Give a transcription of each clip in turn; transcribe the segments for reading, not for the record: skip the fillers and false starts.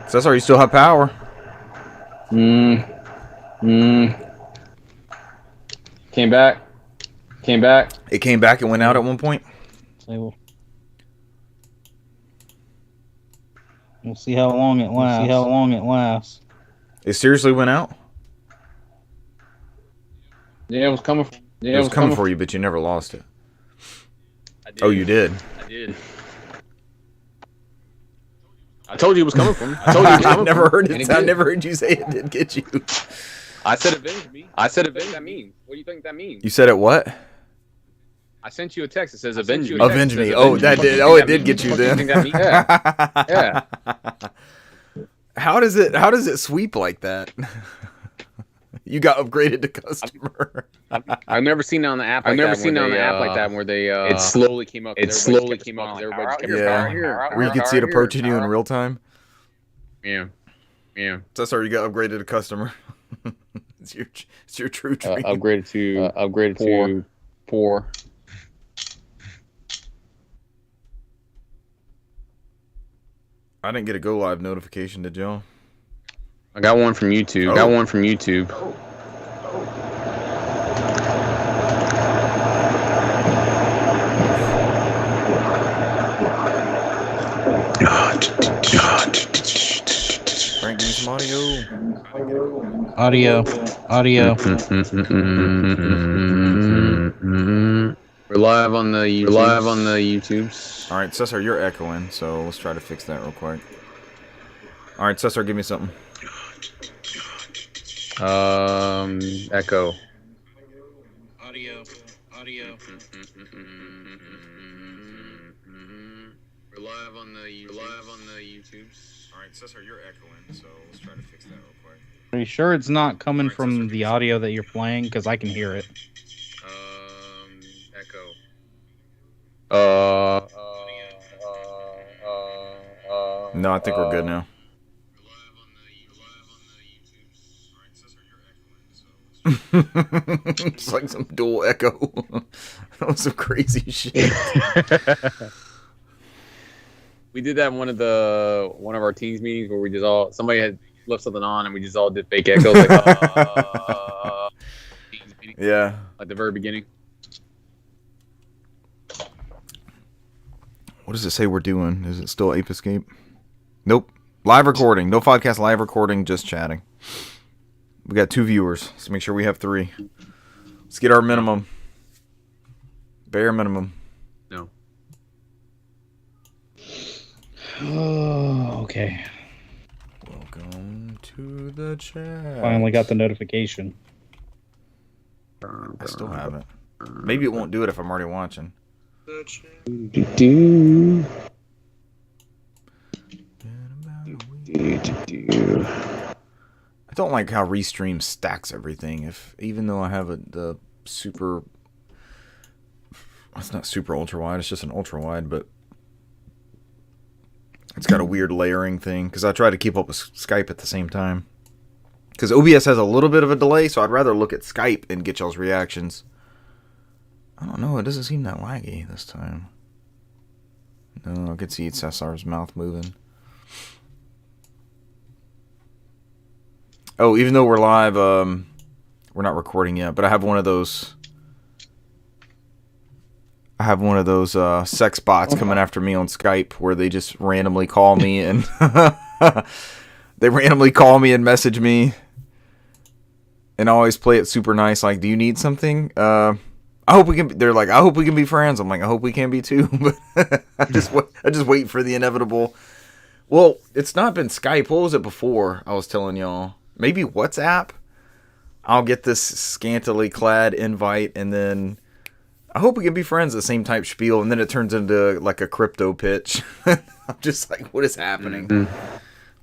Cesar, you still have power. Came back. It came back and went out at one point. So we'll see how long it lasts. It seriously went out? Yeah, it was coming. It was coming for you, but you never lost it. Oh, you did? I did. I told you it was coming from. I told you it was coming I never heard it. I never heard you say it did get you. I said avenge me. What do you think that means? You said it what? I sent you a text that says avenge me. Avenge me. Oh, that did. Oh, it did get you then. Yeah. How does it sweep like that? You got upgraded to customer. I've never seen it on the app. Where they it slowly came up. Everybody just kept where you could see it approaching you in real time. Yeah. That's how you got upgraded to customer. It's your true dream. Upgraded to 4. I didn't get a go live notification, did y'all? I got one from YouTube. Frank, give me some audio. We're live on the YouTubes. All right, Cesar, you're echoing, so let's try to fix that real quick. All right, Cesar, give me something. Echo. Audio. We're live on the YouTubes. All right, Cesar, you're echoing, so let's try to fix that real quick. Are you sure it's not coming from the audio that you're playing? Because I can hear it. Echo. No, I think we're good now. It's like some dual echo. That was some crazy shit. We did that in one of our teams meetings where we just all somebody had left something on and we just all did fake echoes like yeah, at the very beginning. What does it say we're doing? Is it still Ape Escape? Nope. Live recording. NOFODcast live recording, just chatting. We got 2 viewers, so make sure we have 3. Let's get our minimum. Bare minimum. No. Oh, okay. Welcome to the chat. Finally got the notification. I still haven't. Maybe it won't do it if I'm already watching. I don't like how Restream stacks everything. Even though I have the super, it's not super ultra wide. It's just an ultra wide, but it's got a weird layering thing. Because I try to keep up with Skype at the same time. Because OBS has a little bit of a delay, so I'd rather look at Skype and get y'all's reactions. I don't know. It doesn't seem that laggy this time. No, I could see Cesar's mouth moving. Oh, even though we're live, we're not recording yet, but I have one of those. Sex bots coming after me on Skype where they just randomly call me and message me, and always play it super nice. Like, do you need something? I hope we can. They're like, I hope we can be friends. I'm like, I hope we can be too. But I just wait for the inevitable. Well, it's not been Skype. What was it before? I was telling y'all. Maybe WhatsApp. I'll get this scantily clad invite, and then I hope we can be friends. The same type spiel, and then it turns into like a crypto pitch. I'm just like, what is happening? Mm-hmm.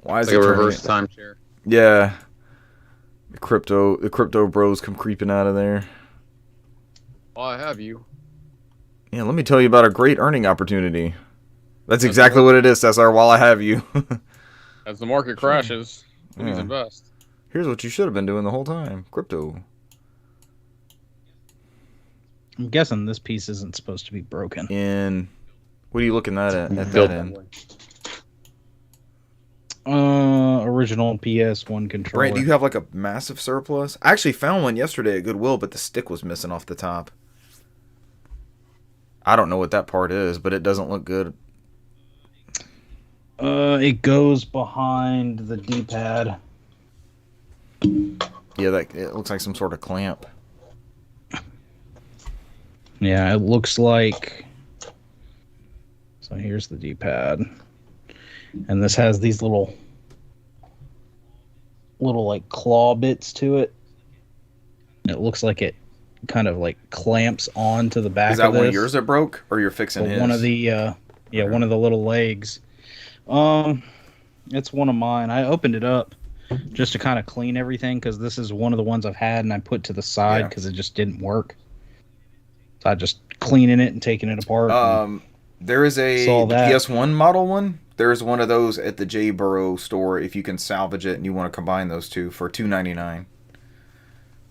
Why is like it a reverse timeshare? Yeah, the crypto bros come creeping out of there. Well, I have you. Yeah, let me tell you about a great earning opportunity. That's exactly what it is, Cesar. While I have you. As the market crashes, please invest. Here's what you should have been doing the whole time. Crypto. I'm guessing this piece isn't supposed to be broken. What are you looking at that end? original PS1 controller. Brant, do you have like a massive surplus? I actually found one yesterday at Goodwill, but the stick was missing off the top. I don't know what that part is, but it doesn't look good. It goes behind the D-pad. Yeah, it looks like some sort of clamp. Yeah, it looks like... So here's the D-pad. And this has these little like claw bits to it. It looks like it kind of like clamps onto the back of this. Is that one of yours that broke, or you're fixing his? One of the one of the little legs. It's one of mine. I opened it up just to kind of clean everything because this is one of the ones I've had and I put to the side because it just didn't work. So I just cleaning it and taking it apart. There is a PS1 model one. There's one of those at the J Burrow store if you can salvage it and you want to combine those two for $2.99.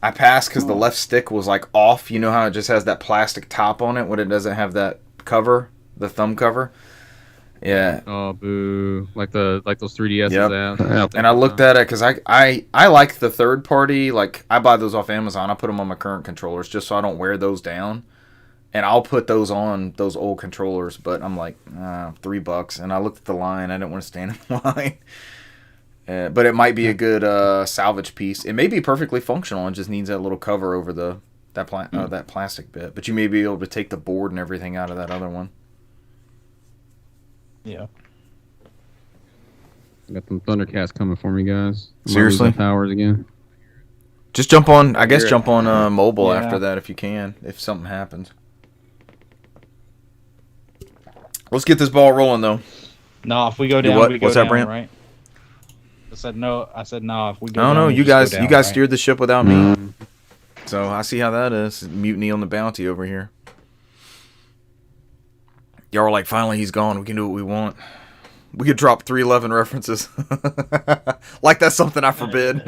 I passed because the left stick was like off. You know how it just has that plastic top on it when it doesn't have that cover, the thumb cover. Yeah. Oh, boo! Like those 3DSs. Yep. And I looked at it because I like the third party. Like I buy those off Amazon. I put them on my current controllers just so I don't wear those down. And I'll put those on those old controllers, but I'm like, $3. And I looked at the line. I didn't want to stand in line. But it might be a good salvage piece. It may be perfectly functional. It just needs that little cover over that plastic bit. But you may be able to take the board and everything out of that other one. Yeah. Got some Thundercats coming for me, guys. Seriously? Powers again. Just jump on, jump on mobile after that if you can, if something happens. Let's get this ball rolling, though. No, if we go down, we go down, right? I said no. If we go down, no, you guys right? steered the ship without me. So I see how that is. Mutiny on the bounty over here. Y'all are like, finally he's gone. We can do what we want. We could drop 311 references. Like that's something I forbid.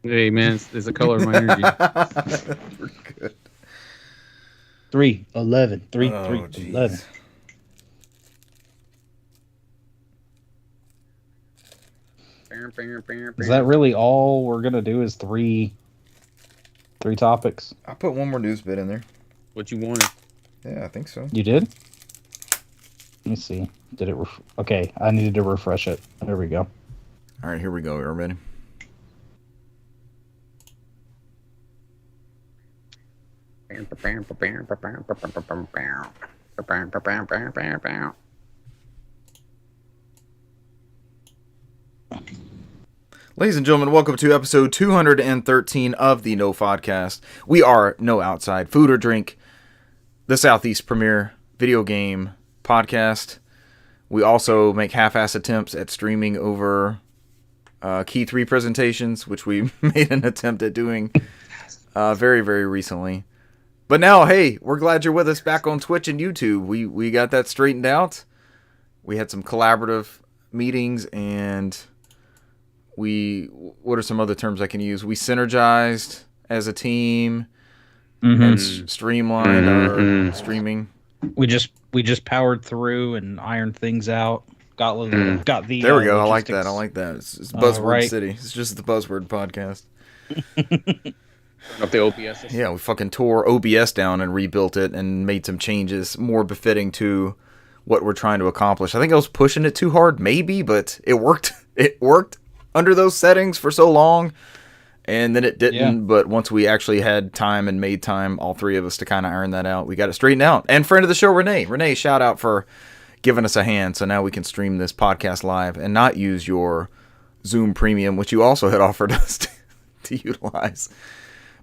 Hey, man, it's the color of my energy. We're good. 311. 311. Is that really all we're gonna do? Is three topics? I put one more news bit in there. What you wanted? Yeah, I think so. You did? Let me see. Did it? Okay, I needed to refresh it. There we go. All right, here we go. Are you ready? Ladies and gentlemen, welcome to episode 213 of the NOFODcast. We are No Outside Food or Drink, the Southeast premier video game podcast. We also make half-ass attempts at streaming over Key 3 presentations, which we made an attempt at doing very, very recently. But now, hey, we're glad you're with us back on Twitch and YouTube. We got that straightened out. We had some collaborative meetings, and what are some other terms I can use? We synergized as a team and streamlined our streaming. We just powered through and ironed things out. Got the. There we go. I like that. It's Buzzword right. City. It's just the Buzzword podcast. Up the OBS. Yeah, we fucking tore OBS down and rebuilt it and made some changes more befitting to what we're trying to accomplish. I think I was pushing it too hard, maybe, but it worked. It worked under those settings for so long, and then it didn't. Yeah. But once we actually had time and made time, all three of us, to kind of iron that out, we got it straightened out. And friend of the show, Renee, shout out for giving us a hand. So now we can stream this podcast live and not use your Zoom Premium, which you also had offered us to utilize.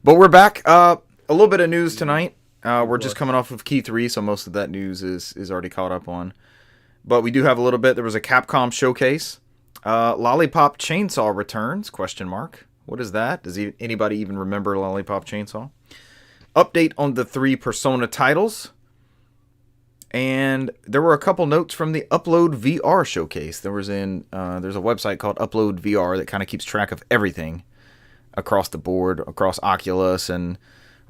But we're back. A little bit of news tonight. We're just coming off of Key 3, so most of that news is already caught up on. But we do have a little bit. There was a Capcom showcase. Lollipop Chainsaw returns, ? What is that? Does anybody even remember Lollipop Chainsaw? Update on the 3 Persona titles. And there were a couple notes from the Upload VR showcase. There's a website called Upload VR that kind of keeps track of everything across the board, across Oculus and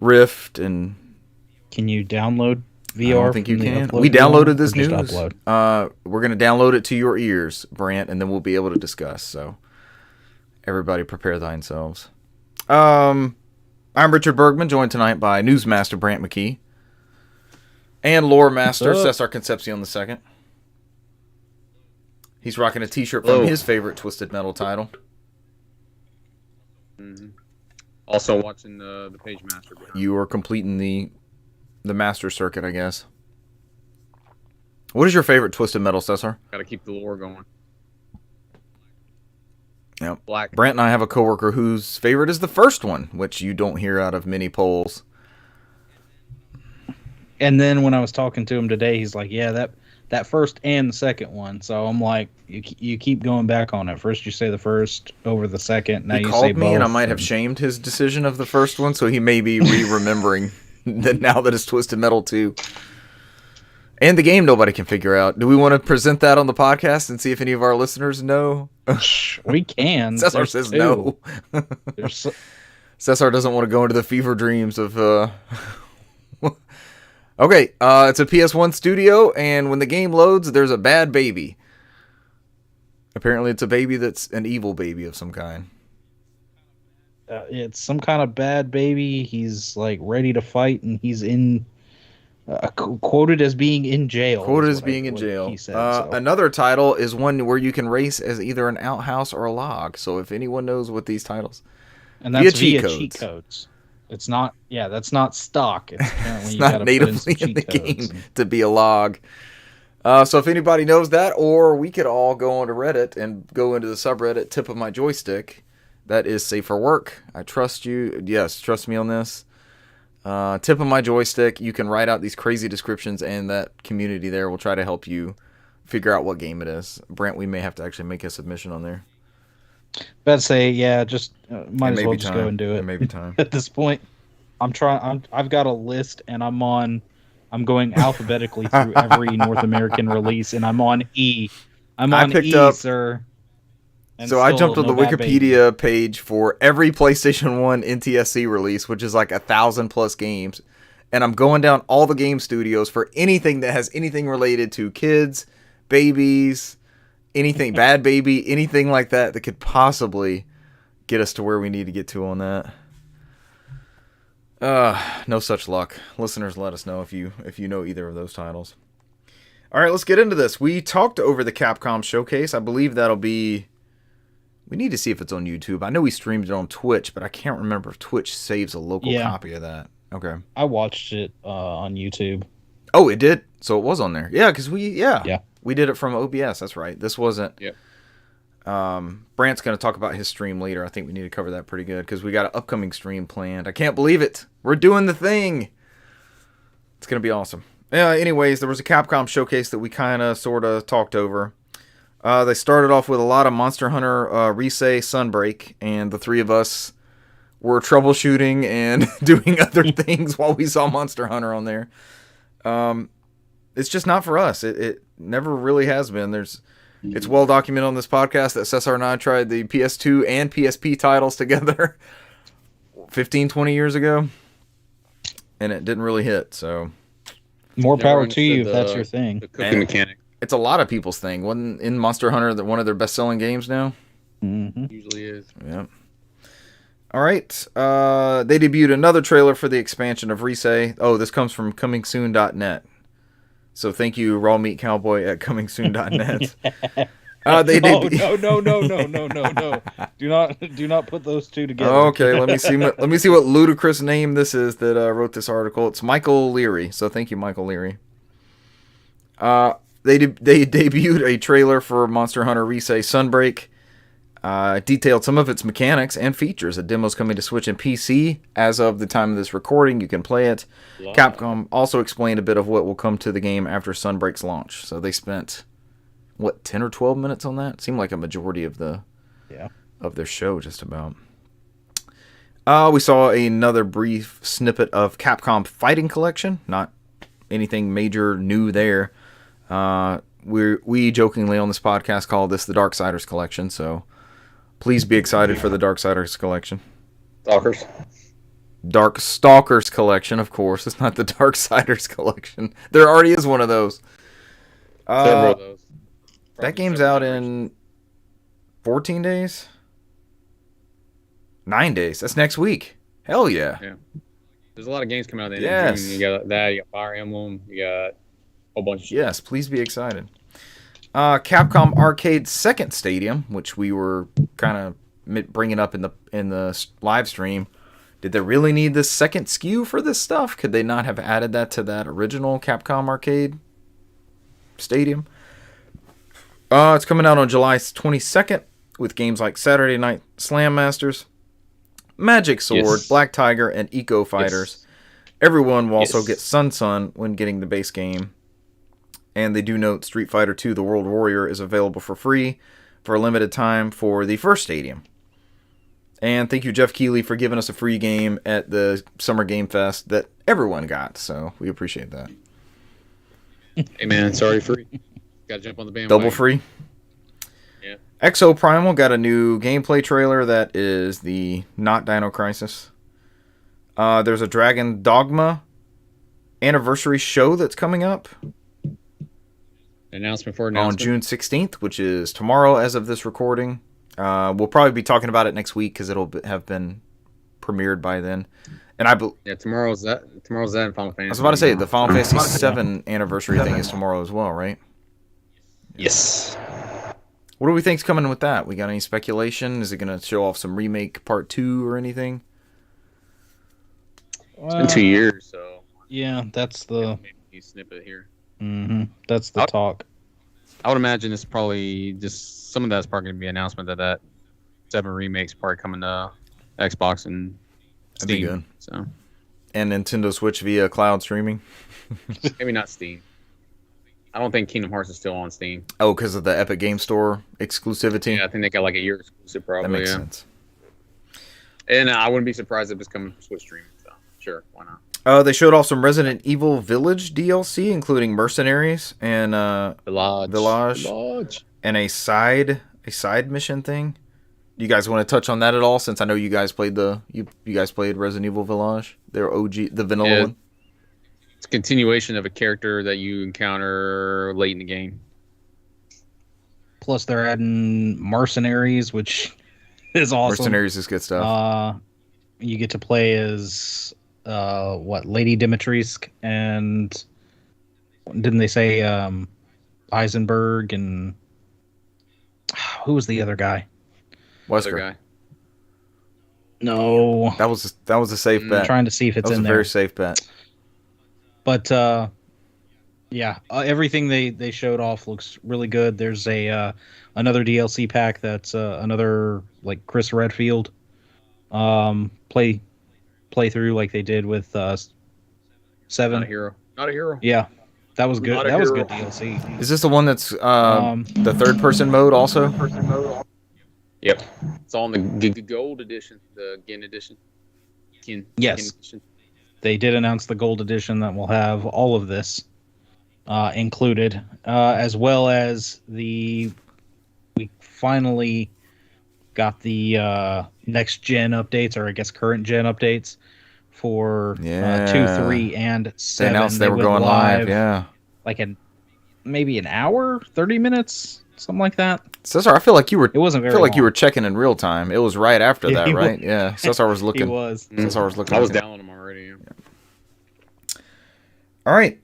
Rift. And can you download VR. I don't think you from the can. upload We you want, downloaded or this just news. upload? We're going to download it to your ears, Brant, and then we'll be able to discuss. So everybody prepare themselves. I'm Richard Bergman, joined tonight by Newsmaster Brant McKee and Lore Master Cesar Concepcion II. He's rocking a t-shirt from his favorite Twisted Metal title. Mm-hmm. Also watching the Page Master. You are completing the Master Circuit, I guess. What is your favorite Twisted Metal, Cesar? Gotta keep the lore going. Yep. Black. Brant and I have a coworker whose favorite is the first one, which you don't hear out of many polls. And then when I was talking to him today, he's like, "Yeah, that first and the second one." So I'm like, "You keep going back on it. First you say the first over the second. Now He you called say me, both." and I might have shamed his decision of the first one, so he may be re-remembering that now that it's Twisted Metal 2. And the game nobody can figure out. Do we want to present that on the podcast and see if any of our listeners know? We can. Cesar says no. Cesar doesn't want to go into the fever dreams of... Okay, it's a PS1 studio, and when the game loads, there's a bad baby. Apparently it's a baby that's an evil baby of some kind. It's some kind of bad baby. He's like ready to fight, and he's in... quoted as being in jail. Quoted as being in jail. He said, so. Another title is one where you can race as either an outhouse or a log. So if anyone knows what these titles, and that's via cheat codes. It's not. Yeah, that's not stock. It's apparently it's you not gotta natively put in in the game and... to be a log. So if anybody knows that, or we could all go onto Reddit and go into the subreddit Tip of My Joystick. That is safe for work. I trust you. Yes, trust me on this. Tip of My Joystick. You can write out these crazy descriptions, and that community there will try to help you figure out what game it is. Brent, we may have to actually make a submission on there. But I'd say, yeah, just might as well just go and do it. It may be time. At this point, I've got a list, and I'm going alphabetically through every North American release, and I'm on E. Sir. And so I jumped on the Wikipedia page for every PlayStation 1 NTSC release, which is like 1,000 plus games. And I'm going down all the game studios for anything that has anything related to kids, babies, anything, bad baby, anything like that could possibly get us to where we need to get to on that. No such luck. Listeners, let us know if you know either of those titles. All right, let's get into this. We talked over the Capcom Showcase. I believe that'll be... We need to see if it's on YouTube. I know we streamed it on Twitch, but I can't remember if Twitch saves a local copy of that. Okay. I watched it on YouTube. Oh, it did? So it was on there. Yeah, because we did it from OBS. That's right. This wasn't... Yep. Brant's going to talk about his stream later. I think we need to cover that pretty good because we got an upcoming stream planned. I can't believe it. We're doing the thing. It's going to be awesome. Anyways, there was a Capcom showcase that we kind of sort of talked over. They started off with a lot of Monster Hunter Risei Sunbreak, and the three of us were troubleshooting and doing other things while we saw Monster Hunter on there. It's just not for us. It never really has been. It's well documented on this podcast that Cesar and I tried the PS2 and PSP titles together 15, 20 years ago, and it didn't really hit, so... More power to you if that's your thing. The cooking mechanic. It's a lot of people's thing. Wasn't in Monster Hunter one of their best-selling games now? Mm-hmm. Usually is. Yeah. All right. They debuted another trailer for the expansion of Risei. Oh, this comes from comingsoon.net. So thank you, Raw Meat Cowboy at comingsoon.net. No. Do not put those two together. Okay, let me see what ludicrous name this is that wrote this article. It's Michael Leary. So thank you, Michael Leary. They debuted a trailer for Monster Hunter Risei Sunbreak. Detailed some of its mechanics and features. A demo's coming to Switch and PC as of the time of this recording. You can play it. Yeah. Capcom also explained a bit of what will come to the game after Sunbreak's launch. So they spent 10 or 12 minutes on that? Seemed like a majority of their show, just about. We saw another brief snippet of Capcom Fighting Collection. Not anything major new there. We jokingly on this podcast call this the Darksiders Collection, so please be excited for the Darksiders Collection. Stalkers. Dark Stalkers collection, of course. It's not the Darksiders collection. There already is one of those. Several of those. That game's out in 14 days? 9 days. That's next week. Hell yeah. Yeah. There's a lot of games coming out in Yes. June. You got that, you got Fire Emblem, you got a whole bunch of shit. Yes, please be excited. Capcom Arcade's second stadium, which we were kind of bringing up in the live stream. Did they really need this second SKU for this stuff? Could they not have added that to that original Capcom Arcade stadium? It's coming out on July 22nd with games like Saturday Night Slam Masters, Magic Sword, Yes. Black Tiger, and Eco Fighters. Everyone will also Yes. get Sun when getting the base game. And they do note Street Fighter II The World Warrior is available for free for a limited time for the first stadium. And thank you, Jeff Keighley, for giving us a free game at the Summer Game Fest that everyone got. So we appreciate that. Hey man, sorry, free. Got to jump on the bandwagon. Double free. Yeah. Exo Primal got a new gameplay trailer that is the not Dino Crisis. There's a Dragon Dogma anniversary show that's coming up Announcement for on announcement. June 16th, which is tomorrow as of this recording. We'll probably be talking about it next week because it'll have been premiered by then. And Yeah, tomorrow's that in Final Fantasy. I was about to say the Final Fantasy VII anniversary thing is tomorrow as well, right? Yes. What do we think's coming with that? We got any speculation? Is it going to show off some remake part 2 or anything? It's been 2 years, so Yeah, that's the maybe snippet here. that's the talk. I would imagine it's probably just some of that's probably going to be an announcement that 7 remake's probably coming to Xbox and That'd be Steam. good. So And Nintendo Switch via cloud streaming? maybe not Steam. I don't think Kingdom Hearts is still on Steam. Oh, because of the Epic Game Store exclusivity? Yeah, I think they got like a year exclusive probably. That makes yeah. sense. And I wouldn't be surprised if it's coming for Switch streaming. So sure, why not? They showed off some Resident Evil Village DLC, including Mercenaries and Village. and a side mission thing. Do you guys want to touch on that at all? Since I know you guys played you guys played Resident Evil Village, their OG, the vanilla one. It's a continuation of a character that you encounter late in the game. Plus, they're adding Mercenaries, which is awesome. Mercenaries is good stuff. You get to play as Lady Dimitrescu, and didn't they say Eisenberg, and who was the other guy? Wesker. Other guy. No, That was a safe bet. I'm trying to see if it's That was in a there. very safe bet. But everything they showed off looks really good. There's another DLC pack that's another like Chris Redfield playthrough like they did with 7. Not a hero. Not a hero. Yeah, that was good. Not a That was hero. good DLC. Is this the one that's the third person mode also? Yep. It's all in the gold edition, the Gin edition. Yes. Gin edition. They did announce the gold edition that will have all of this included, as well as we finally got the next gen updates, or I guess current gen updates for 2, 3, and They 7. announced they were went going live. Yeah. like maybe an hour, 30 minutes, something like that. Cesar, I feel like you were. It wasn't I very feel like you long. were checking in real time. It was right after Yeah, that, he right? was. Yeah. Cesar was He looking. was. Cesar was looking. I was okay. down on them already. Yeah. All right.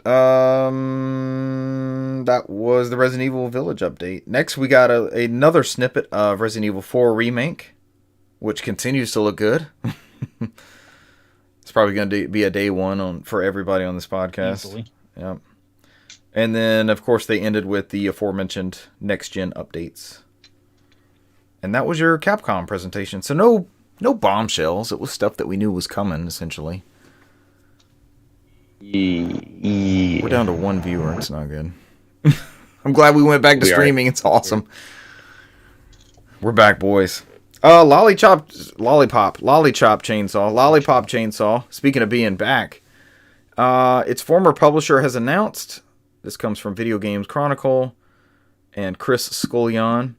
That was the Resident Evil Village update. Next, we got another snippet of Resident Evil 4 Remake, which continues to look good. It's probably going to be a day one for everybody on this podcast. Easily. Yep. And then, of course, they ended with the aforementioned next-gen updates. And that was your Capcom presentation. So no bombshells. It was stuff that we knew was coming, essentially. Yeah. We're down to one viewer. It's not good. I'm glad we went back to We are. streaming. It's awesome. We're back, boys. Lollipop Chainsaw. Speaking of being back, its former publisher has announced. This comes from Video Games Chronicle and Chris Scullion.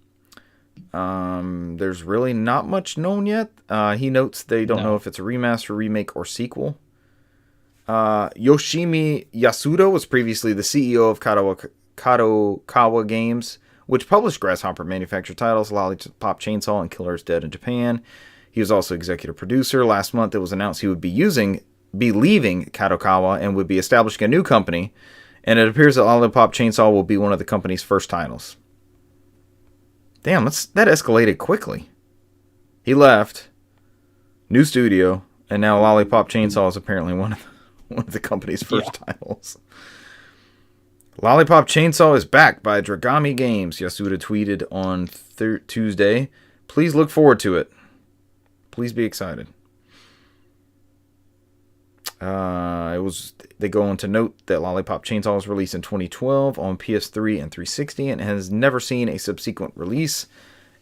There's really not much known yet. He notes they don't No. know if it's a remaster, remake, or sequel. Yoshimi Yasuda was previously the CEO of Kadokawa Games, which published Grasshopper manufactured titles Lollipop Chainsaw and Killer is Dead in Japan. He was also executive producer. Last month, it was announced he would be leaving Kadokawa and would be establishing a new company, and it appears that Lollipop Chainsaw will be one of the company's first titles. Damn, that escalated quickly. He left, new studio, and now Lollipop Chainsaw is apparently one of the company's first titles. Lollipop Chainsaw is backed by Dragami Games, Yasuda tweeted on Tuesday. Please look forward to it. Please be excited. They go on to note that Lollipop Chainsaw was released in 2012 on PS3 and 360 and has never seen a subsequent release,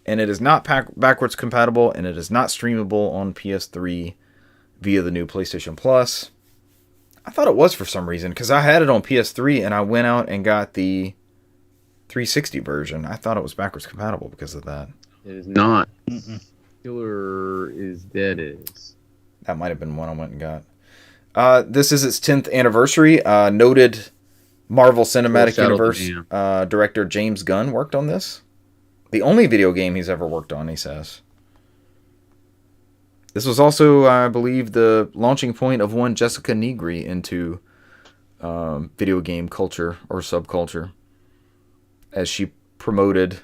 and it is not backwards compatible, and it is not streamable on PS3 via the new PlayStation Plus. I thought it was for some reason, because I had it on PS3 and I went out and got the 360 version. I thought it was backwards compatible because of that. It is not. Killer is Dead is. That might have been one I went and got. This is its 10th anniversary. Noted Marvel Cinematic Universe director James Gunn worked on this. The only video game he's ever worked on, he says. This was also, I believe, the launching point of one Jessica Nigri into video game culture or subculture, as she promoted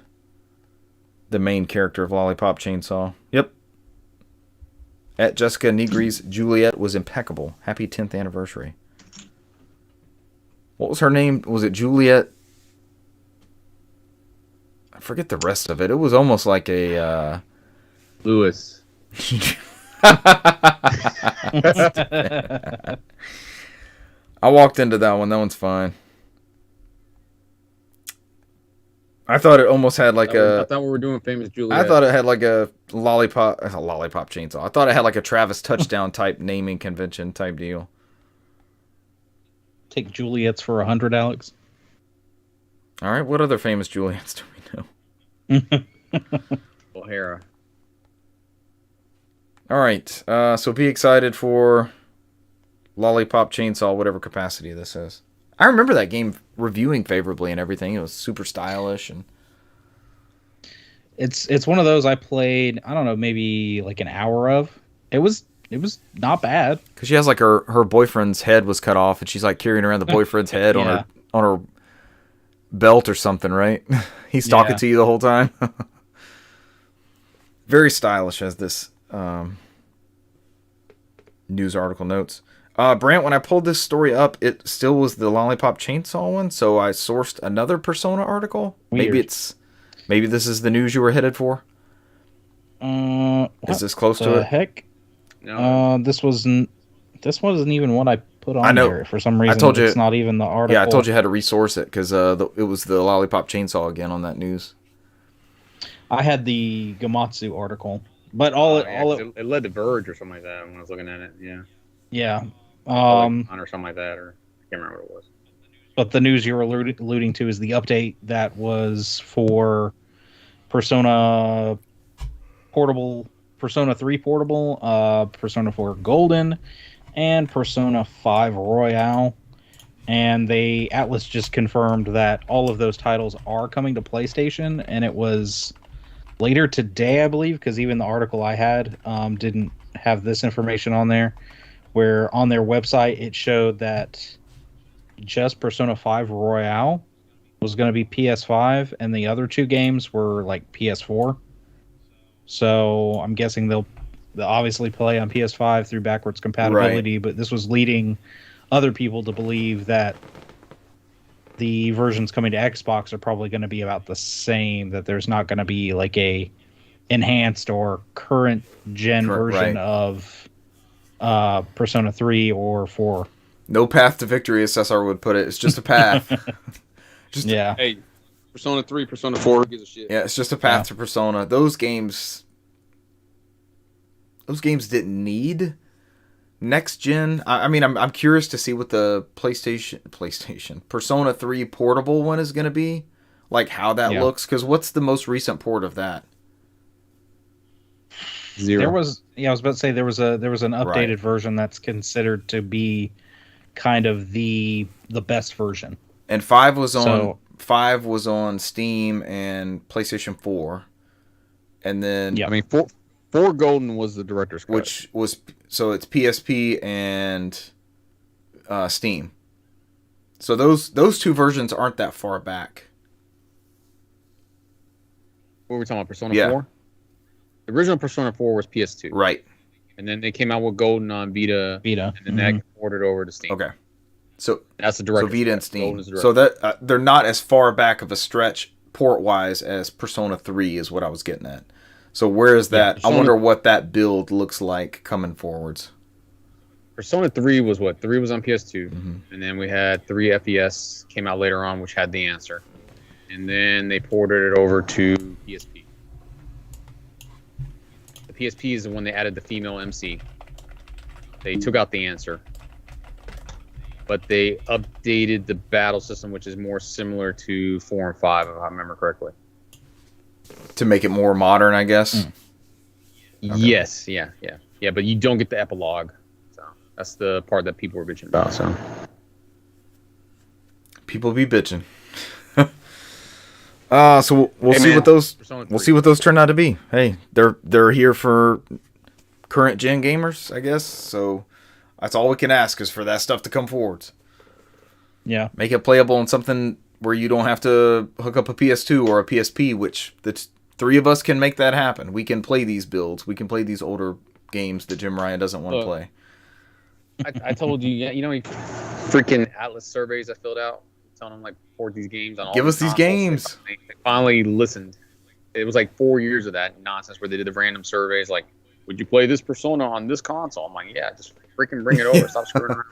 the main character of Lollipop Chainsaw. Yep. At Jessica Nigri's Juliet was impeccable. Happy 10th anniversary. What was her name? Was it Juliet? I forget the rest of it. It was almost like a... Lewis. I walked into that one. That one's fine. I thought it almost had like I thought we were doing famous Juliet. I thought it had like a lollipop chainsaw. I thought it had like a Travis Touchdown type naming convention type deal. Take Juliet's for 100, Alex. All right, what other famous Juliets do we know? O'Hara. All right, so be excited for Lollipop Chainsaw, whatever capacity this is. I remember that game reviewing favorably and everything. It was super stylish, and it's one of those I played, I don't know, maybe like an hour of. It was not bad. Because she has like her boyfriend's head was cut off, and she's like carrying around the boyfriend's head on her belt or something, right? He's talking to you the whole time. Very stylish, as this news article notes. Brant, when I pulled this story up, it still was the Lollipop Chainsaw one, so I sourced another Persona article. Weird. Maybe this is the news you were headed for. Is this close to it? Heck? No. This wasn't even what I put on there. For some reason, I told you, it's not even the article. Yeah, I told you how to resource it, because it was the Lollipop Chainsaw again on that news. I had the Gamatsu article, but it led to Verge or something like that when I was looking at it. Yeah. Or something like that, or I can't remember what it was. But the news you were alluding to is the update that was for Persona Portable, Persona 3 Portable, Persona 4 Golden, and Persona 5 Royale. And Atlas just confirmed that all of those titles are coming to PlayStation, and it was later today, I believe, because even the article I had didn't have this information on there, where on their website it showed that just Persona 5 Royale was going to be PS5, and the other two games were like PS4. So I'm guessing they'll obviously play on PS5 through backwards compatibility, but this was leading other people to believe that the versions coming to Xbox are probably going to be about the same, that there's not going to be like a enhanced or current gen version of Persona 3 or 4. No path to victory, as Cesar would put it. It's just a path. Hey, Persona 3, Persona 4, who gives a shit? Yeah, it's just a path to Persona. Those games didn't need next gen. I mean, I'm curious to see what the PlayStation Persona 3 portable one is going to be, like how that looks. Because what's the most recent port of that? 0. I was about to say there was an updated Right. version that's considered to be kind of the best version. And 5 was on So 5 was on Steam and PlayStation 4, and then Yep. I mean, 4 Golden was the director's cut. which was so it's PSP and Steam. So those two versions aren't that far back. What were we talking about? Persona Yeah. 4? The original Persona 4 was PS2. Right. And then they came out with Golden on Vita. Vita. And then that got ported over to Steam. Okay. So That's the so director's Vita cut. and Steam. Golden is the So director's that they're not as far back of a stretch port wise as Persona 3 is what I was getting at. So where is that? I wonder what that build looks like coming forwards. Persona 3 was what? 3 was on PS2. Mm-hmm. And then we had 3 FES came out later on, which had the answer. And then they ported it over to PSP. The PSP is the one they added the female MC. They took out the answer. But they updated the battle system, which is more similar to 4 and 5, if I remember correctly. To make it more modern, I guess. Yes, yeah. But you don't get the epilogue. So that's the part that people were bitching about. So People be bitching. So we'll Hey, see man, what those Persona 3. we'll see what those turn out to be. Hey, they're here for current gen gamers, I guess. So that's all we can ask is for that stuff to come forwards. Yeah. Make it playable on something where you don't have to hook up a PS2 or a PSP, which the three of us can make that happen. We can play these builds. We can play these older games that Jim Ryan doesn't want to play. I told you, you know, freaking Atlas surveys I filled out, telling them like port these games on all. Give us these consoles. games. They finally listened. It was like 4 years of that nonsense where they did the random surveys like, "Would you play this Persona on this console?" I'm like, "Yeah, just freaking bring it over. Stop screwing around.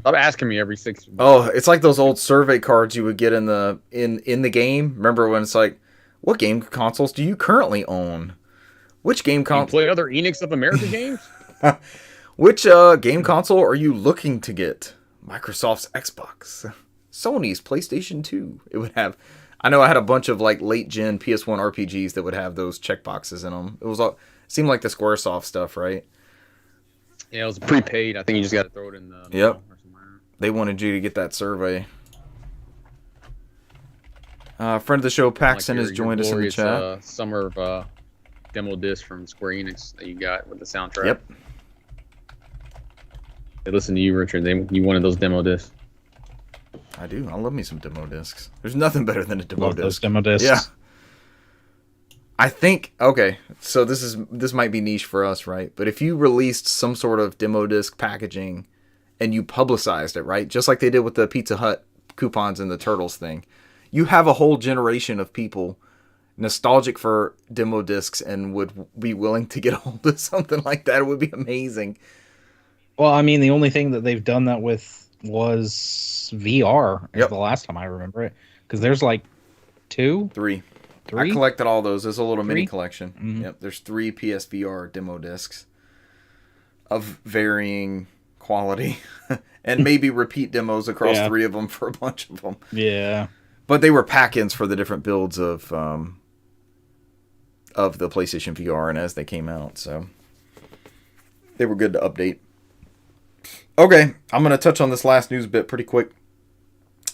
Stop asking me every 6 months." Oh, it's like those old survey cards you would get in the game. Remember when it's like, what game consoles do you currently own? Which game You console? play other Enix of America games? Which game console are you looking to get? Microsoft's Xbox, Sony's PlayStation 2. It would have. I know I had a bunch of like late gen PS1 RPGs that would have those checkboxes in them. It was all seemed like the SquareSoft stuff, right? Yeah, it was prepaid. I think you just got to throw it in the Yep. mail or somewhere. They wanted you to get that survey. Friend of the show, Paxton, has joined us in the glorious, chat. Summer of demo disc from Square Enix that you got with the soundtrack. Yep. They listened to you, Richard. You wanted those demo discs. I do. I love me some demo discs. There's nothing better than a demo Love those disc. demo discs. Yeah. I think okay, so this might be niche for us, right? But if you released some sort of demo disc packaging and you publicized it, right? Just like they did with the Pizza Hut coupons and the Turtles thing. You have a whole generation of people nostalgic for demo discs and would be willing to get a hold of something like that. It would be amazing. Well, I mean, the only thing that they've done that with was VR. Is Yep. the last time I remember it, because there's like 2, 3. 3. I collected all those. There's a little mini 3? collection. Mhm. Yep, there's 3 PSVR demo discs of varying quality, and maybe repeat demos across Yeah. 3 of them for a bunch of them. Yeah. But they were pack-ins for the different builds of the PlayStation VR, and as they came out, so they were good to update. Okay, I'm gonna touch on this last news bit pretty quick.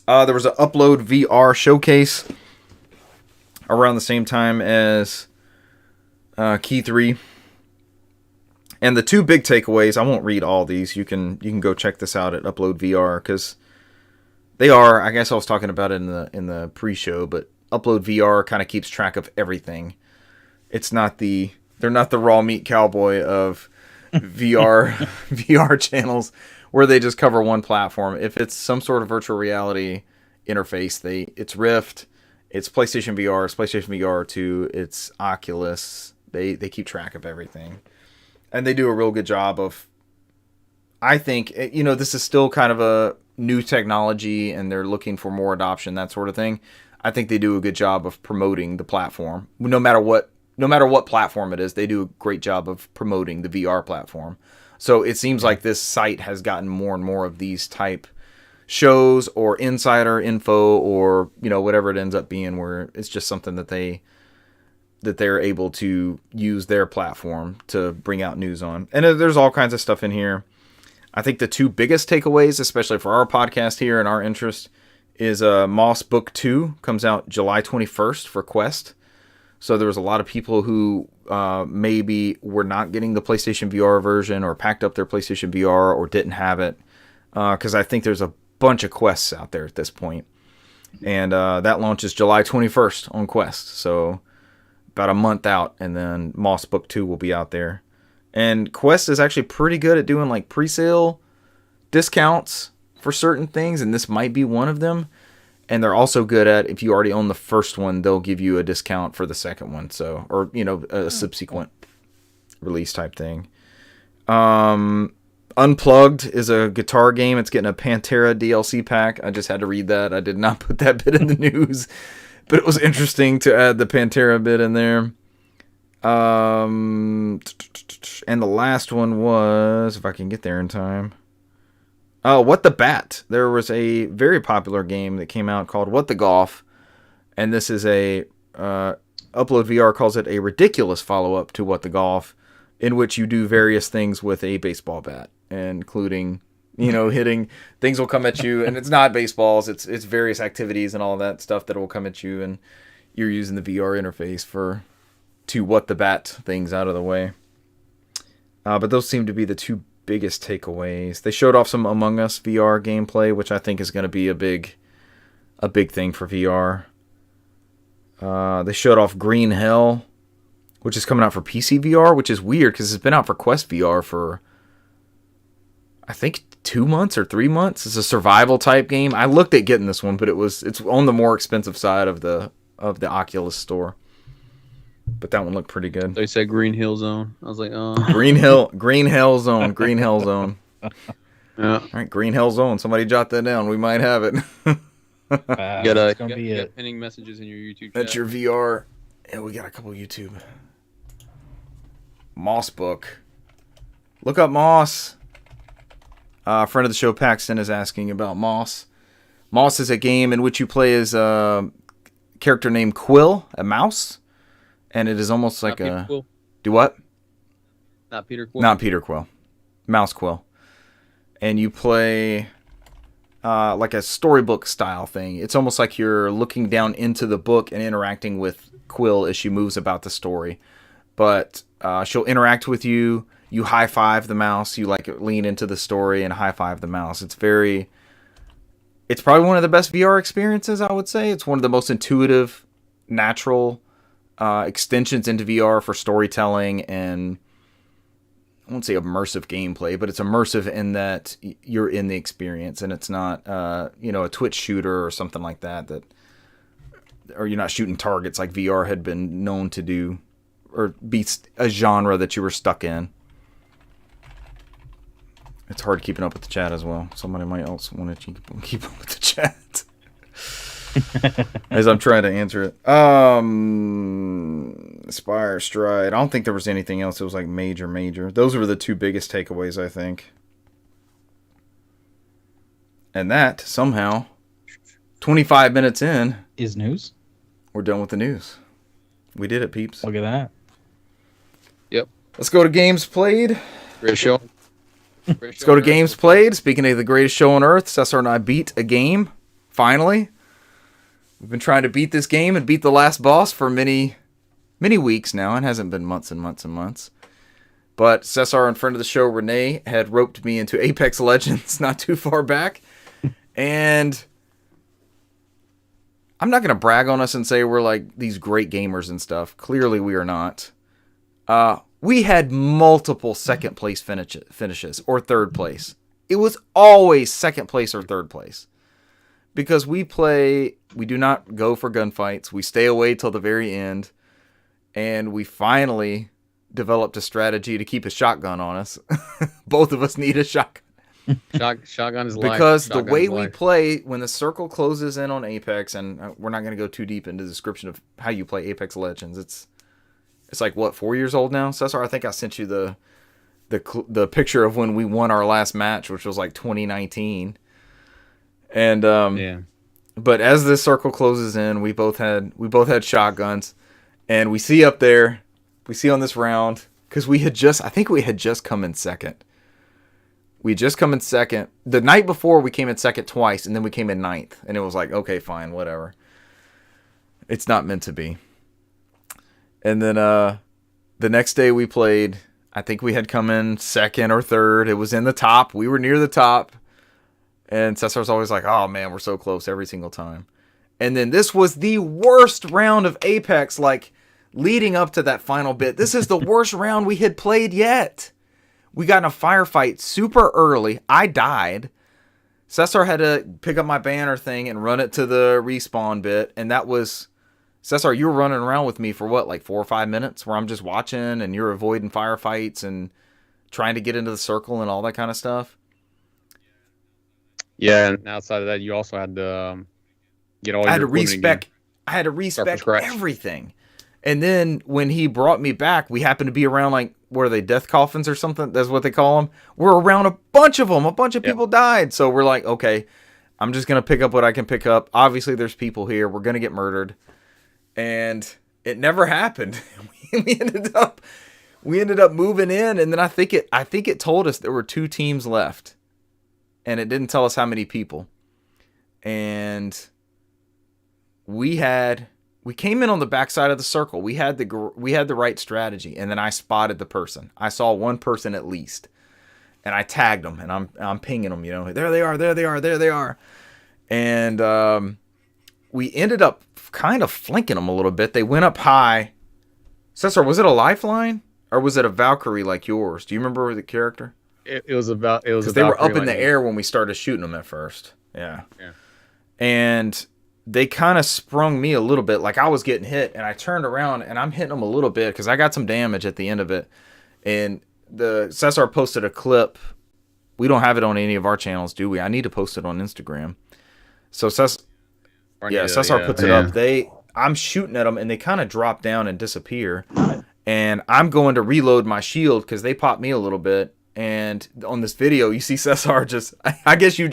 There was an Upload VR showcase around the same time as Key 3. And the 2 big takeaways, I won't read all these. You can go check this out at Upload VR, because they are, I guess I was talking about it in the pre-show, but Upload VR kind of keeps track of everything. They're not the raw meat cowboy of VR channels where they just cover one platform. If it's some sort of virtual reality interface, it's Rift, it's PlayStation VR, it's PlayStation VR 2, it's Oculus. They keep track of everything. And they do a real good job of, I think, this is still kind of a new technology and they're looking for more adoption, that sort of thing. I think they do a good job of promoting the platform. No matter what platform it is, they do a great job of promoting the VR platform. So it seems like this site has gotten more and more of these type shows or insider info or, whatever it ends up being, where it's just something that they that they're able to use their platform to bring out news on. And there's all kinds of stuff in here. I think the two biggest takeaways, especially for our podcast here and our interest, is Moss Book 2 comes out July 21st for Quest. So there was a lot of people who maybe were not getting the PlayStation VR version or packed up their PlayStation VR or didn't have it. Because I think there's a bunch of Quests out there at this point. And that launches July 21st on Quest. So about a month out, and then Moss Book 2 will be out there. And Quest is actually pretty good at doing like pre-sale discounts for certain things, and this might be one of them. And they're also good at, if you already own the first one, they'll give you a discount for the second one. So, or, you know, a subsequent release type thing. Unplugged is a guitar game. It's getting a Pantera DLC pack. I just had to read that. I did not put that bit in the news, but it was interesting to add the Pantera bit in there. And the last one was, if I can get there in time. Oh, What the Bat. There was a very popular game that came out called What the Golf. And this is a, Upload VR calls it a ridiculous follow-up to What the Golf, in which you do various things with a baseball bat, including, you know, hitting. Things will come at you, and it's not baseballs. It's various activities and all that stuff that will come at you, and you're using the VR interface to What the Bat things out of the way. But those seem to be the two biggest takeaways. They showed off some Among Us VR gameplay, which I think is going to be a big thing for VR. They showed off Green Hell, which is coming out for PC VR, which is weird because it's been out for Quest VR for, I think, 2 months or 3 months. It's a survival type game. I looked at getting this one, but it's on the more expensive side of the Oculus store. But that one looked pretty good. They said Green Hill Zone. I was like, oh. Green Hell Zone. Yeah. All right, Green Hell Zone. Somebody jot that down. We might have it. You got pending messages in your YouTube chat. That's your VR. Yeah, we got a couple YouTube. Moss Book. Look up Moss. Friend of the show, Paxton, is asking about Moss. Moss is a game in which you play as a character named Quill, a mouse. And it is almost like a... Quill. Do what? Not Peter Quill. Not Peter Quill. Mouse Quill. And you play like a storybook style thing. It's almost like you're looking down into the book and interacting with Quill as she moves about the story. But she'll interact with you. You high-five the mouse. You like lean into the story and high-five the mouse. It's probably one of the best VR experiences, I would say. It's one of the most intuitive, natural extensions into VR for storytelling and, I won't say immersive gameplay, but it's immersive in that you're in the experience and it's not, a Twitch shooter or something like that, or you're not shooting targets like VR had been known to do, or be a genre that you were stuck in. It's hard keeping up with the chat as well. Somebody might also want to keep up with the chat. As I'm trying to answer it. Aspire, Stride. I don't think there was anything else that was like major. Those were the two biggest takeaways, I think. And that, somehow, 25 minutes in... is news? We're done with the news. We did it, peeps. Look at that. Yep. Let's go to games played. Great show. Let's go to games played. Speaking of the greatest show on earth, Cesar and I beat a game. Finally. We've been trying to beat this game and beat the last boss for many weeks now. It hasn't been months and months and months. But Cesar and friend of the show, Renee, had roped me into Apex Legends not too far back. And I'm not going to brag on us and say we're like these great gamers and stuff. Clearly we are not. We had multiple second place finishes or third place. It was always second place or third place. Because we do not go for gunfights. We stay away till the very end. And we finally developed a strategy to keep a shotgun on us. Both of us need a shotgun. Shotgun is life. Because the way we play, when the circle closes in on Apex, and we're not going to go too deep into the description of how you play Apex Legends. It's like, what, 4 years old now? Cesar, I think I sent you the picture of when we won our last match, which was like 2019. And yeah. But as this circle closes in, we both had shotguns, And we see up there, we see on this round, because I think we had just come in second. We just come in second. The night before, we came in second twice, and then we came in ninth. And it was like, okay, fine, whatever. It's not meant to be. And then the next day we played, I think we had come in second or third. It was in the top. We were near the top. And Cesar's always like, oh, man, we're so close every single time. And then this was the worst round of Apex, like, leading up to that final bit. This is the worst round we had played yet. We got in a firefight super early. I died. Cesar had to pick up my banner thing and run it to the respawn bit. And that was... Cesar, you were running around with me for what, like 4 or 5 minutes? Where I'm just watching and you're avoiding firefights and trying to get into the circle and all that kind of stuff. Yeah, and outside of that, you also had to get all I had your to respec. I had to respec everything. And then when he brought me back, we happened to be around, like, what are they, death coffins or something? That's what they call them. We're around a bunch of them. A bunch of people died. So we're like, okay, I'm just going to pick up what I can pick up. Obviously, there's people here. We're going to get murdered. And it never happened. we ended up moving in, and then I think it told us there were 2 teams left. And it didn't tell us how many people. And we came in on the backside of the circle. We had the right strategy, and then I spotted the person. I saw one person at least, and I tagged them, and I'm pinging them. You know, there they are. And we ended up kind of flanking them a little bit. They went up high. Cesar, was it a lifeline or was it a Valkyrie like yours? Do you remember the character? It was about. It was because they were up in the air when we started shooting them at first. Yeah. And they kind of sprung me a little bit, like I was getting hit, and I turned around and I'm hitting them a little bit because I got some damage at the end of it. And the Cesar posted a clip. We don't have it on any of our channels, do we? I need to post it on Instagram. So Cesar puts it up. I'm shooting at them and they kind of drop down and disappear. And I'm going to reload my shield because they popped me a little bit. And on this video, you see Cesar I guess you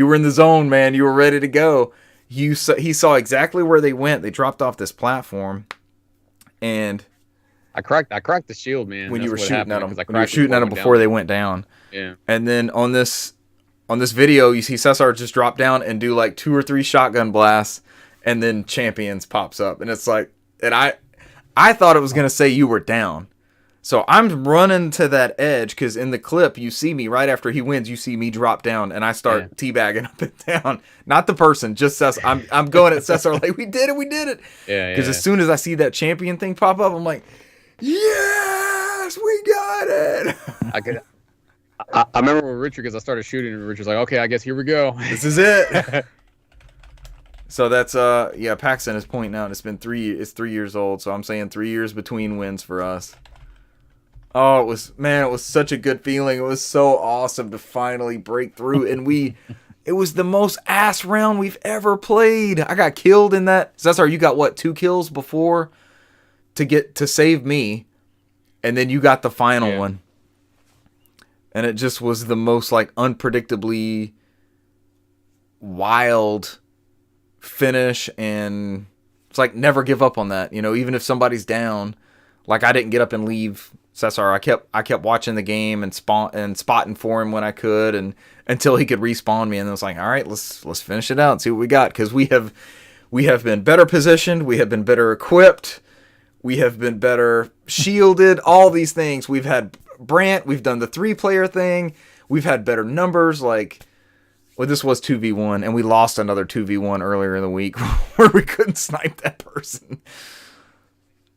were in the zone, man. You were ready to go. He saw exactly where they went. They dropped off this platform. And I cracked the shield, man. When you were shooting at them. When you were shooting at them before they went down. Yeah. And then on this video, you see Cesar just drop down and do like 2 or 3 shotgun blasts. And then Champions pops up. And it's like, and I thought it was going to say you were down. So I'm running to that edge because in the clip, you see me right after he wins, you see me drop down and I start teabagging up and down. Not the person, just Cesar. I'm going at Cesar like, we did it. Yeah. Because as soon as I see that champion thing pop up, I'm like, yes, we got it. I remember with Richard because I started shooting and Richard's like, okay, I guess here we go. This is it. So that's Paxton is pointing out it's 3 years old, so I'm saying 3 years between wins for us. Oh, it was such a good feeling. It was so awesome to finally break through, and it was the most ass round we've ever played. I got killed in that. Cesar, you got what, 2 kills before to save me, and then you got the final one. And it just was the most like unpredictably wild finish, and it's like never give up on that. You know, even if somebody's down, like I didn't get up and leave Cesar. I kept watching the game and spotting for him when I could, and until he could respawn me. And it was like, all right, let's finish it out and see what we got, because we have been better positioned, we have been better equipped, we have been better shielded. All these things. We've had Brant. We've done the 3-player thing. We've had better numbers. Like, well, this was 2v1, and we lost another 2v1 earlier in the week where we couldn't snipe that person.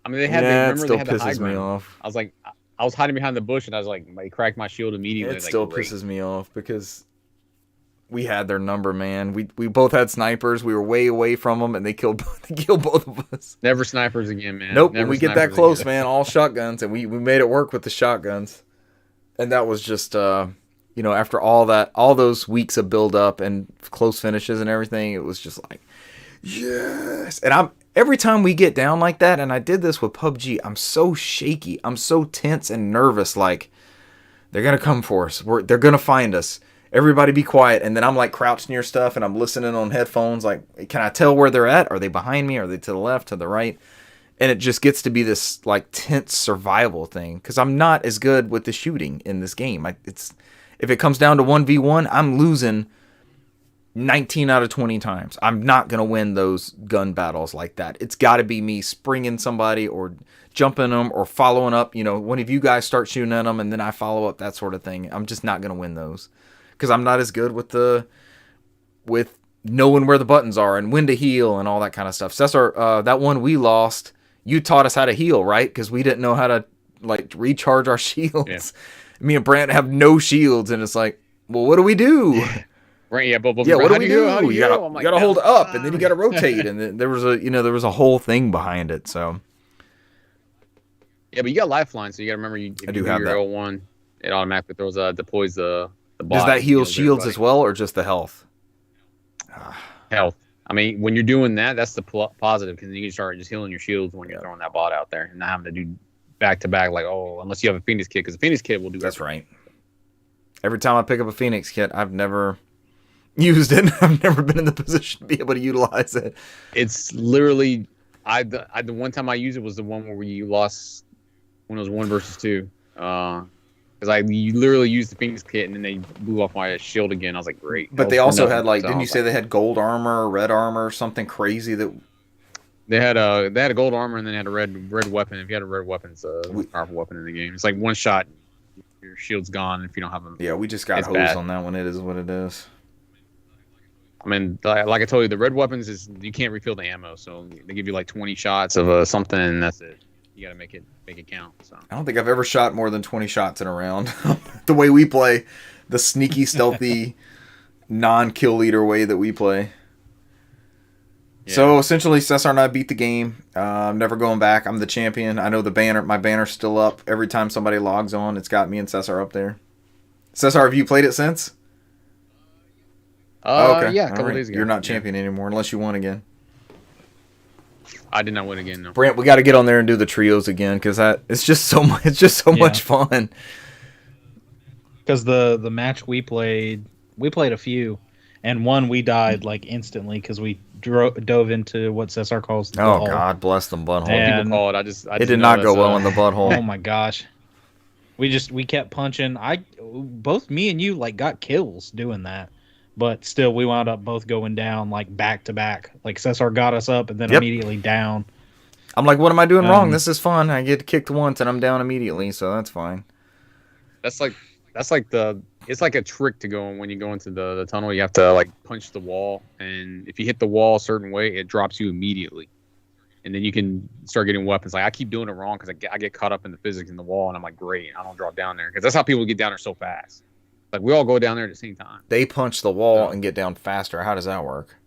I mean, they had the high ground. Me off. I was hiding behind the bush, and I was like, I cracked my shield immediately. It still pisses me off because we had their number, man. We both had snipers. We were way away from them, and they killed both of us. Never snipers again, man. Nope. When we get that close, man, all shotguns, and we made it work with the shotguns. And that was just, after all those weeks of build up and close finishes and everything, it was just like, yes. And every time we get down like that, and I did this with PUBG, I'm so shaky. I'm so tense and nervous. Like, they're going to come for us. They're going to find us. Everybody be quiet. And then I'm like crouched near stuff and I'm listening on headphones. Like, can I tell where they're at? Are they behind me? Are they to the left, to the right? And it just gets to be this like tense survival thing because I'm not as good with the shooting in this game. If it comes down to 1v1, I'm losing 19 out of 20 times. I'm not going to win those gun battles like that. It's got to be me springing somebody or jumping them or following up. You know, one of you guys start shooting at them and then I follow up, that sort of thing. I'm just not going to win those because I'm not as good with knowing where the buttons are and when to heal and all that kind of stuff. Cesar, that one we lost, you taught us how to heal, right? Because we didn't know how to like recharge our shields. Yeah. Me and Brant have no shields, and it's like, well, what do we do? Right? Yeah, but what do we do? You gotta hold up, and then you gotta rotate, and then there was a whole thing behind it. So yeah, but you got lifeline, so you gotta remember if you have your L1, it automatically deploys the bot. Does that heal shields as well, or just the health? Health. I mean, when you're doing that, that's the positive because you can start just healing your shields when you're throwing that bot out there and not having to do back to back. Like, unless you have a Phoenix kit, because the Phoenix kit will do. That's everything. Right. Every time I pick up a Phoenix kit, I've never used it. I've never been in the position to be able to utilize it. It's literally, the one time I used it was the one where you lost when it was 1 versus 2. Because you literally used the Phoenix kit and then they blew off my shield again. I was like, great. But they also had didn't you say they had gold armor, or red armor, or something crazy that? They had a gold armor and then they had a red weapon. If you had a red weapon, it's a powerful weapon in the game. It's like one shot, your shield's gone if you don't have them. Yeah, we just got hosed on that one. It is what it is. I mean, like I told you, the red weapons is you can't refill the ammo, so they give you like 20 shots of something, and that's it. You gotta make it count. So I don't think I've ever shot more than 20 shots in a round. The way we play, the sneaky, stealthy, non-kill leader way that we play. Yeah. So essentially, Cesar and I beat the game. I'm never going back. I'm the champion. I know my banner's still up. Every time somebody logs on, it's got me and Cesar up there. Cesar, have you played it since? Okay. Yeah, a couple days ago. You're not champion anymore unless you won again. I did not win again. No. Brant, we got to get on there and do the trios again because it's just so much. It's just so much fun. Because the match we played a few, and one we died like instantly because we dove into what Cesar calls the butthole. God bless them butthole. And people call it. It did not go well in the butthole. Oh my gosh. We kept punching. Both me and you got kills doing that. But still, we wound up both going down back to back. Like Cesar got us up and then immediately down. I'm like, what am I doing wrong? This is fun. I get kicked once and I'm down immediately, so that's fine. It's like a trick to go when you go into the tunnel. You have to punch the wall, and if you hit the wall a certain way, it drops you immediately, and then you can start getting weapons. Like I keep doing it wrong because I get caught up in the physics in the wall, and I'm like, great, I don't drop down there because that's how people get down there so fast. Like we all go down there at the same time. They punch the wall and get down faster. How does that work?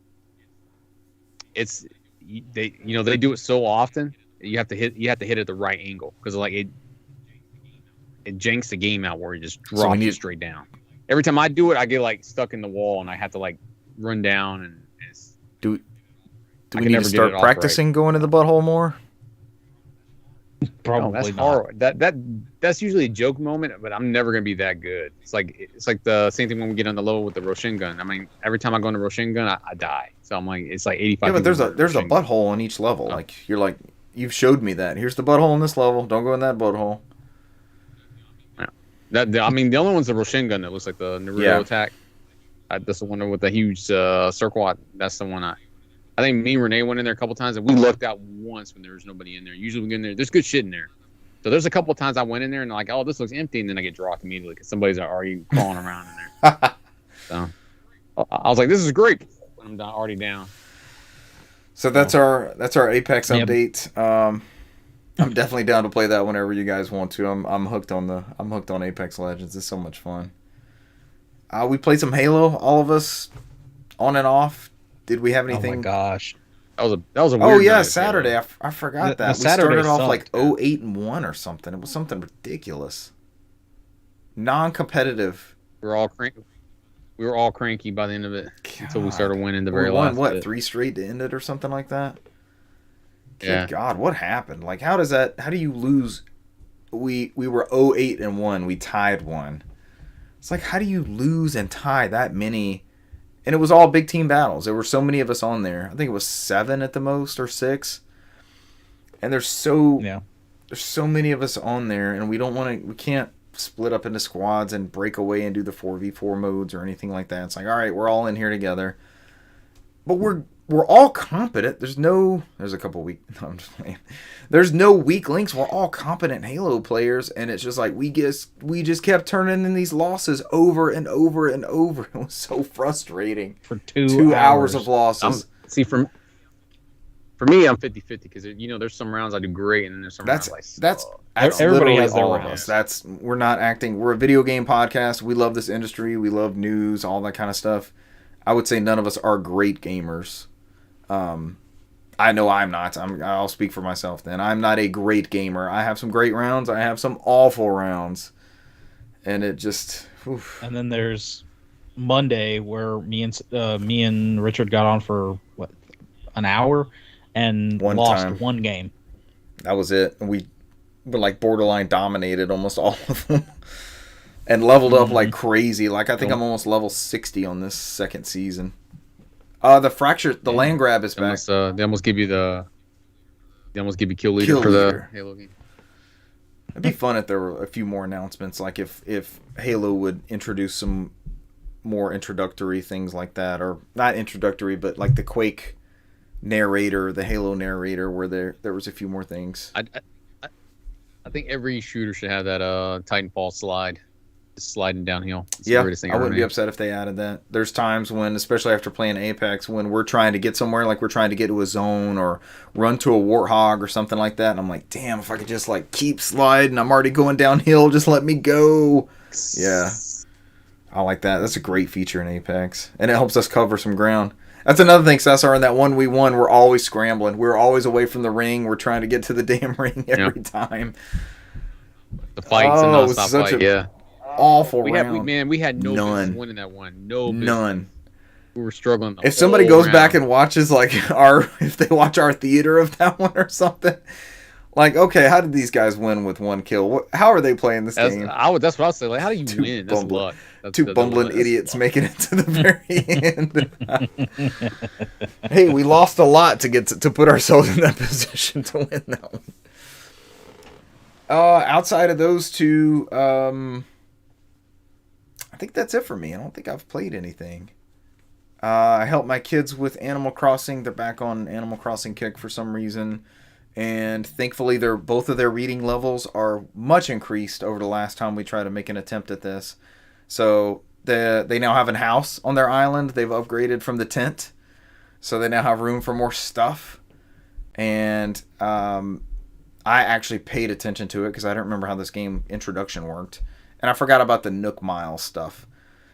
They do it so often. You have to hit it at the right angle because it janks the game out where it just drops you straight down. Every time I do it, I get stuck in the wall and I have to run down and do we need to start practicing going to the butthole more? Probably that's hard. That's usually a joke moment, but I'm never gonna be that good. It's like the same thing when we get on the level with the Roshin gun. I mean, every time I go into Roshin gun, I die. So I'm like, it's 85. Yeah, but there's a butthole on each level. Oh. You've showed me that. Here's the butthole in this level. Don't go in that butthole. Yeah. The only one's the Roshin gun that looks like the Naruto attack. That's the one with the huge circle. That's the one I think me and Renee went in there a couple times, and we looked out once when there was nobody in there. Usually we get in there. There's good shit in there. So there's a couple of times I went in there, and like, oh, this looks empty, and then I get dropped immediately because somebody's already crawling around in there. So I was like, this is great. I'm already down. So that's our Apex update. I'm definitely down to play that whenever you guys want to. I'm hooked on Apex Legends. It's so much fun. We played some Halo, all of us, on and off. Did we have anything? Oh my gosh, that was a weird night, Saturday. I forgot that. We started off 8-1 or something. It was something ridiculous. Non-competitive. We were all cranky by the end of it until we started winning the very last. What 3 straight to end it or something like that? Yeah. God, what happened? How do you lose? We were 0-8-1. We tied 1. It's how do you lose and tie that many? And it was all big team battles. There were so many of us on there. I think it was 7 at the most or 6. And there's so many of us on there, and we can't split up into squads and break away and do the 4v4 modes or anything like that. It's like, all right, we're all in here together. But we're all competent. There's a couple weak. No, I'm just playing. There's no weak links. We're all competent Halo players, and it's just like we just kept turning in these losses over and over and over. It was so frustrating. For 2 hours of losses. For me, I'm 50-50 because there's some rounds I do great, and then there's some rounds I suck. That's Everybody literally has their all of rounds. us. We're not acting. We're a video game podcast. We love this industry. We love news, all that kind of stuff. I would say none of us are great gamers. I know I'm not. I'll speak for myself then. I'm not a great gamer. I have some great rounds. I have some awful rounds. And it just... Oof. And then there's Monday where me and Richard got on for, an hour and lost one game. That was it. And we were like borderline dominated almost all of them. And leveled up like crazy. Like I think I'm almost level 60 on this second season. The land grab is back. They almost give you kill leader for the Halo game. It'd be fun if there were a few more announcements, like if Halo would introduce some more introductory things like that, or not introductory, but like the Quake narrator, the Halo narrator, where there was a few more things. I think every shooter should have that Titanfall slide. Sliding downhill. It's yeah, the greatest thing I ever wouldn't be upset if they added that. There's times when, especially after playing Apex, when we're trying to get somewhere, like we're trying to get to a zone or run to a warthog or something like that, and I'm like, damn, if I could just like keep sliding, I'm already going downhill, just let me go. Yeah, I like that. That's a great feature in Apex, and it helps us cover some ground. That's another thing, Cesar, in that 1v1, we're always scrambling. We're always away from the ring. We're trying to get to the damn ring every time. The fights and non-stop fight, yeah. Awful round. We had no business winning that one. No business. None. We were struggling. If somebody goes back and watches if they watch our theater of that one or something, like, okay, how did these guys win with one kill? How are they playing this game? That's what I was saying. Like, how do you win? That's luck. Two bumbling idiots making it to the very end. Hey, we lost a lot to put ourselves in that position to win that one. Outside of those two, I think that's it for me. I don't think I've played anything. I helped my kids with Animal Crossing. They're back on Animal Crossing kick for some reason. And thankfully, both of their reading levels are much increased over the last time we tried to make an attempt at this. So they now have a house on their island. They've upgraded from the tent. So they now have room for more stuff. And I actually paid attention to it because I don't remember how this game introduction worked. And I forgot about the Nook Mile stuff.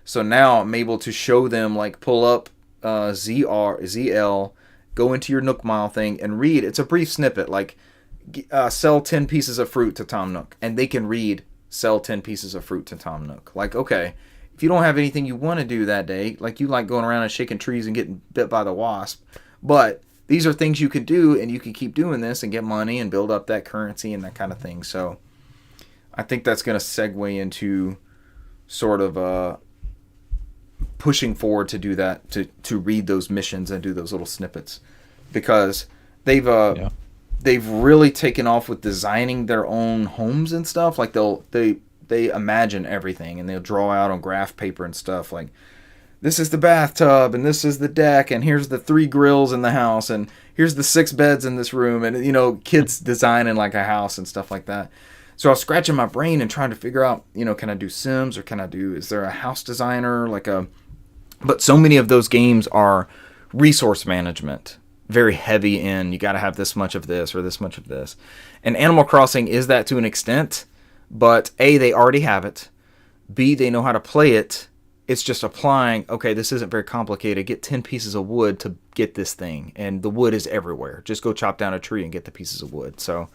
So now I'm able to show them, like, pull up ZL, go into your Nook Mile thing, and read. It's a brief snippet, like, sell 10 pieces of fruit to Tom Nook. And they can read, sell 10 pieces of fruit to Tom Nook. Like, okay, if you don't have anything you want to do that day, like you like going around and shaking trees and getting bit by the wasp, but these are things you could do, and you can keep doing this and get money and build up that currency and that kind of thing. So I think that's going to segue into sort of pushing forward to do that, to read those missions and do those little snippets, because they've really taken off with designing their own homes and stuff. Like they imagine everything, and they'll draw out on graph paper and stuff. Like, this is the bathtub, and this is the deck, and here's the 3 grills in the house, and here's the 6 beds in this room, and kids designing like a house and stuff like that. So I was scratching my brain and trying to figure out, can I do Sims, or is there a house designer, but so many of those games are resource management, very heavy in, you got to have this much of this or this much of this. And Animal Crossing is that to an extent, but A, they already have it. B, they know how to play it. It's just applying, okay, this isn't very complicated. Get 10 pieces of wood to get this thing. And the wood is everywhere. Just go chop down a tree and get the pieces of wood. So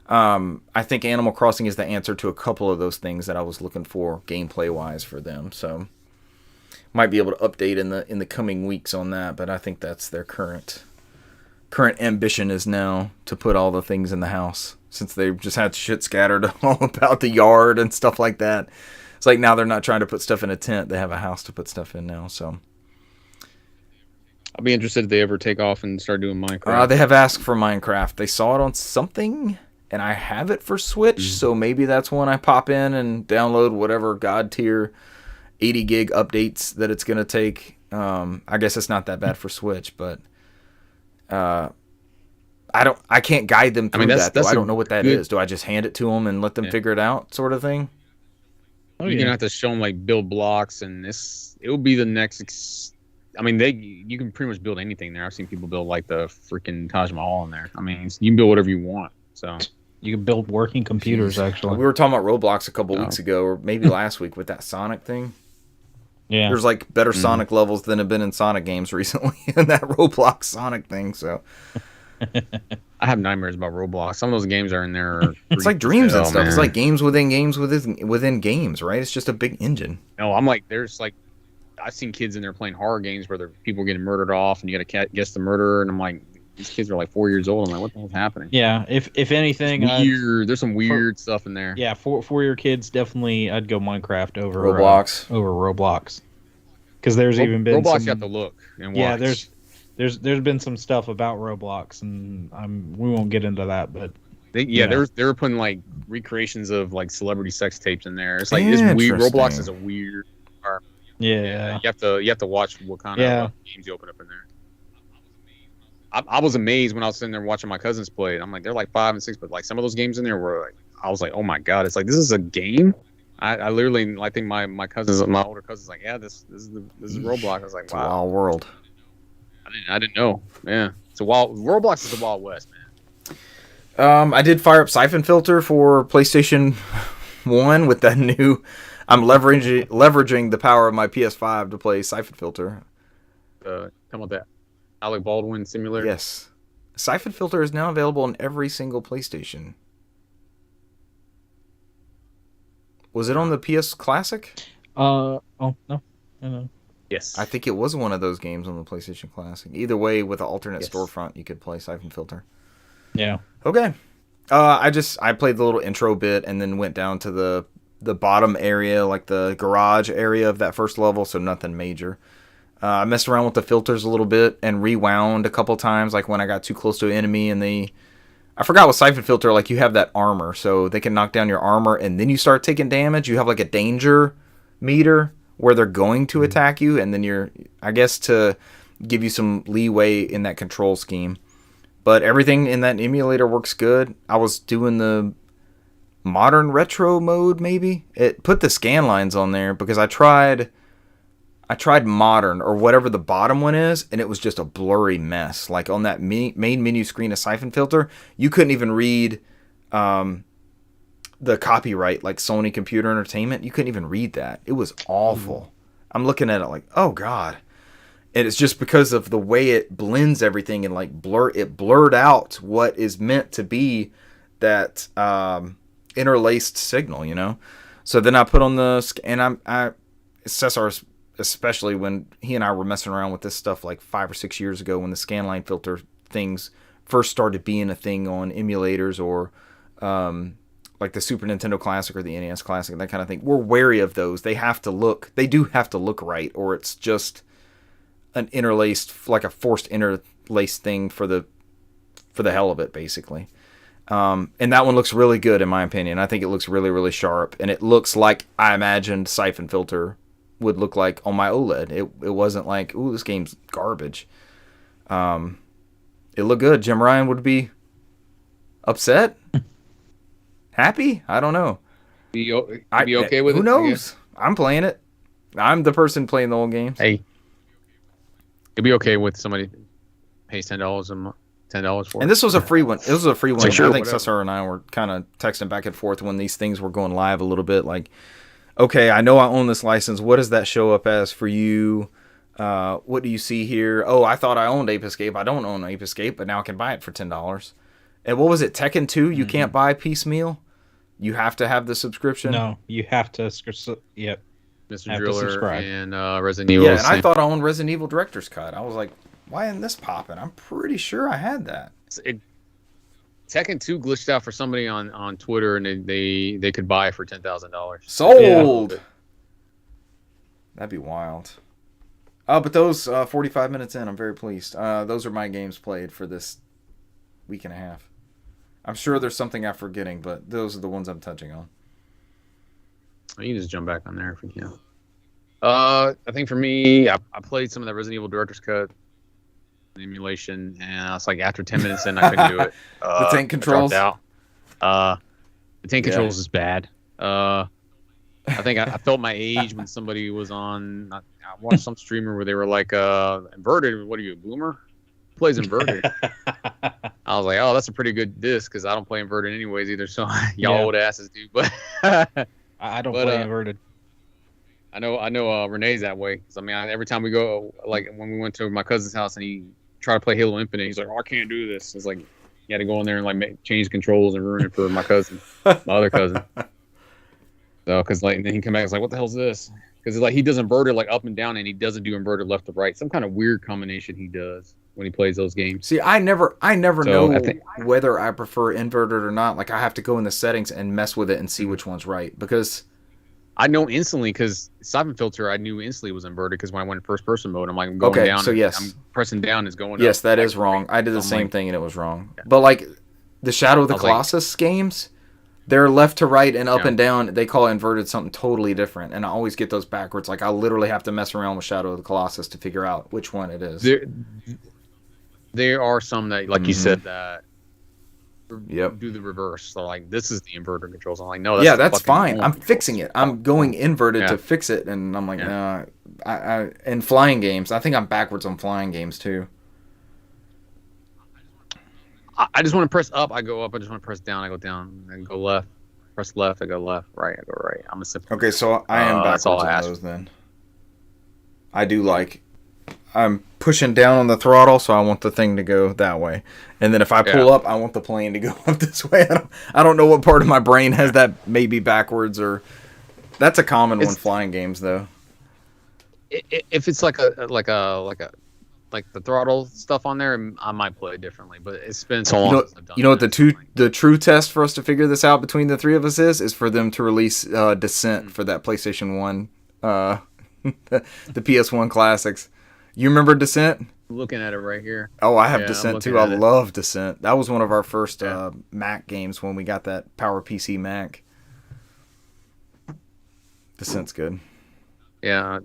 I think Animal Crossing is the answer to a couple of those things that I was looking for gameplay-wise for them. So might be able to update in the coming weeks on that, but I think that's their current ambition is now to put all the things in the house, since they've just had shit scattered all about the yard and stuff like that. It's like now they're not trying to put stuff in a tent. They have a house to put stuff in now. So I'll be interested if they ever take off and start doing Minecraft. They have asked for Minecraft. They saw it on something, and I have it for Switch, so maybe that's when I pop in and download whatever God tier 80 gig updates that it's going to take. I guess it's not that bad for Switch, but I can't guide them through that, though. I don't know what that is. Do I just hand it to them and let them figure it out, sort of thing? You're going to have to show them, like, build blocks, and it will be the next... you can pretty much build anything there. I've seen people build like the freaking Taj Mahal in there. I mean, you can build whatever you want. So you can build working computers. Actually, we were talking about Roblox a couple weeks ago, or maybe last week with that Sonic thing. Yeah, there's like better Sonic levels than have been in Sonic games recently in that Roblox Sonic thing. So I have nightmares about Roblox. Some of those games are in there. It's like dreams and stuff. Man. It's like games within games within games, right? It's just a big engine. No, I'm like, there's like. I've seen kids in there playing horror games where people are getting murdered off, and you got to guess the murderer. And I'm like, these kids are like 4 years old. I'm like, what the hell's happening? Yeah, if anything, there's some weird stuff in there. Yeah, for your kids, definitely, I'd go Minecraft over Roblox. Because there's even been Roblox. You have to look and watch. Yeah, there's been some stuff about Roblox, and we won't get into that, but they were putting like recreations of like celebrity sex tapes in there. It's like it's weird. Roblox is a weird. Yeah, you have to watch what kind of games you open up in there. I was amazed when I was sitting there watching my cousins play. I'm like, they're like 5 and 6, but like some of those games in there were like, I was like, oh my god, it's like this is a game. I literally, I think my older cousins, like, yeah, this is Roblox. I was like, wow, it's a wild world. I didn't know. Yeah, Roblox is the Wild West, man. I did fire up Siphon Filter for PlayStation 1 with that new. I'm leveraging the power of my PS5 to play Siphon Filter. Come with that. Alec Baldwin simulator? Yes. Siphon Filter is now available on every single PlayStation. Was it on the PS Classic? No. Yes. I think it was one of those games on the PlayStation Classic. Either way, with an alternate storefront, you could play Siphon Filter. Yeah. Okay. I played the little intro bit and then went down to the bottom area, like the garage area of that first level, so nothing major. I messed around with the filters a little bit and rewound a couple times, like when I got too close to an enemy and I forgot with Siphon Filter, like you have that armor, so they can knock down your armor and then you start taking damage. You have like a danger meter where they're going to attack you, and then I guess to give you some leeway in that control scheme. But everything in that emulator works good. I was doing the modern retro mode, maybe. It put the scan lines on there because I tried modern or whatever the bottom one is, and it was just a blurry mess. Like on that main menu screen of Siphon Filter, you couldn't even read the copyright, like Sony Computer Entertainment. You couldn't even read that. It was awful. I'm looking at it like, oh god. And it's just because of the way it blends everything and like blurred out what is meant to be that interlaced signal, you know. So then I put on Cesar, especially when he and I were messing around with this stuff like 5 or 6 years ago when the scanline filter things first started being a thing on emulators or like the Super Nintendo Classic or the NES Classic, that kind of thing. We're wary of those. They do have to look right, or it's just an interlaced, like a forced interlaced thing for the hell of it, basically. And that one looks really good in my opinion. I think it looks really, really sharp, and it looks like I imagined Siphon Filter would look like on my OLED. It wasn't like, ooh, this game's garbage. It looked good. Jim Ryan would be upset, happy. I don't know. Be okay with it? Who knows? I'm playing it. I'm the person playing the whole game. Hey, you'll be okay with somebody pays $10 a month. $10 for it. And this was a free one. It was a free one. Like, sure, I think whatever. Cesar and I were kind of texting back and forth when these things were going live a little bit. Like, okay, I know I own this license. What does that show up as for you? What do you see here? Oh, I thought I owned Ape Escape. I don't own Ape Escape, but now I can buy it for $10. And what was it? Tekken 2? You can't buy piecemeal? You have to have the subscription? No, you have to. Yep. Mr. Driller and Resident Evil. Yeah, and I thought I owned Resident Evil Director's Cut. I was like, why isn't this popping? I'm pretty sure I had that. Tekken 2 glitched out for somebody on Twitter, and they could buy it for $10,000. Sold! Yeah. That'd be wild. Oh, but those 45 minutes in, I'm very pleased. Those are my games played for this week and a half. I'm sure there's something I'm forgetting, but those are the ones I'm touching on. You can just jump back on there if you can. I think for me, I played some of the Resident Evil Director's Cut emulation, and it's like after 10 minutes in, I couldn't do it. The tank controls? I dropped out. The tank controls is bad. I think I felt my age when somebody was on. I watched some streamer where they were like, inverted. What are you, a boomer? Who plays inverted? I was like, oh, that's a pretty good disc because I don't play inverted anyways either. So y'all old asses do. But I don't play inverted. I know Renee's that way. Cause I mean, every time we go, like when we went to my cousin's house and he tried to play Halo Infinite, he's like, oh, I can't do this. It's like you had to go in there and like change controls and ruin it for my cousin, my other cousin. So, cause like, and then he come back and was like, what the hell's this? Because like he does inverted like up and down, and he doesn't do inverted left to right. Some kind of weird combination he does when he plays those games. See, I never know whether I prefer inverted or not. Like I have to go in the settings and mess with it and see which one's right because I know instantly because Siphon Filter I knew instantly was inverted because when I went in first person mode, I'm like I'm going down. So yes, I'm pressing down is going. Yes, up. that is wrong. I did the same thing and it was wrong. Yeah. But like the Shadow of the Colossus games, they're left to right and up and down. They call inverted something totally different, and I always get those backwards. Like I literally have to mess around with Shadow of the Colossus to figure out which one it is. There are some that, like you said, that do the reverse. So like this is the inverter controls. I'm like, no, that's fine. I'm fixing it. I'm going inverted to fix it, and I'm like, nah. In flying games, I think I'm backwards on flying games too. I just want to press up, I go up. I just want to press down, I go down. I go left. Press left, I go left. Right, I go right. I'm a simple. Okay, so I am backwards on those then. I do like. I'm pushing down on the throttle, so I want the thing to go that way. And then if I pull up, I want the plane to go up this way. I don't know what part of my brain has that maybe backwards or. That's a common one flying games though. If it's like the throttle stuff on there, I might play it differently. But it's been so long since I've done. You know what the true test for us to figure this out between the three of us is for them to release Descent for that PlayStation 1, the PS1 classics. You remember Descent? I'm looking at it right here. Oh, I have Descent too. I love Descent. That was one of our first Mac games when we got that Power PC Mac. Descent's good. Yeah,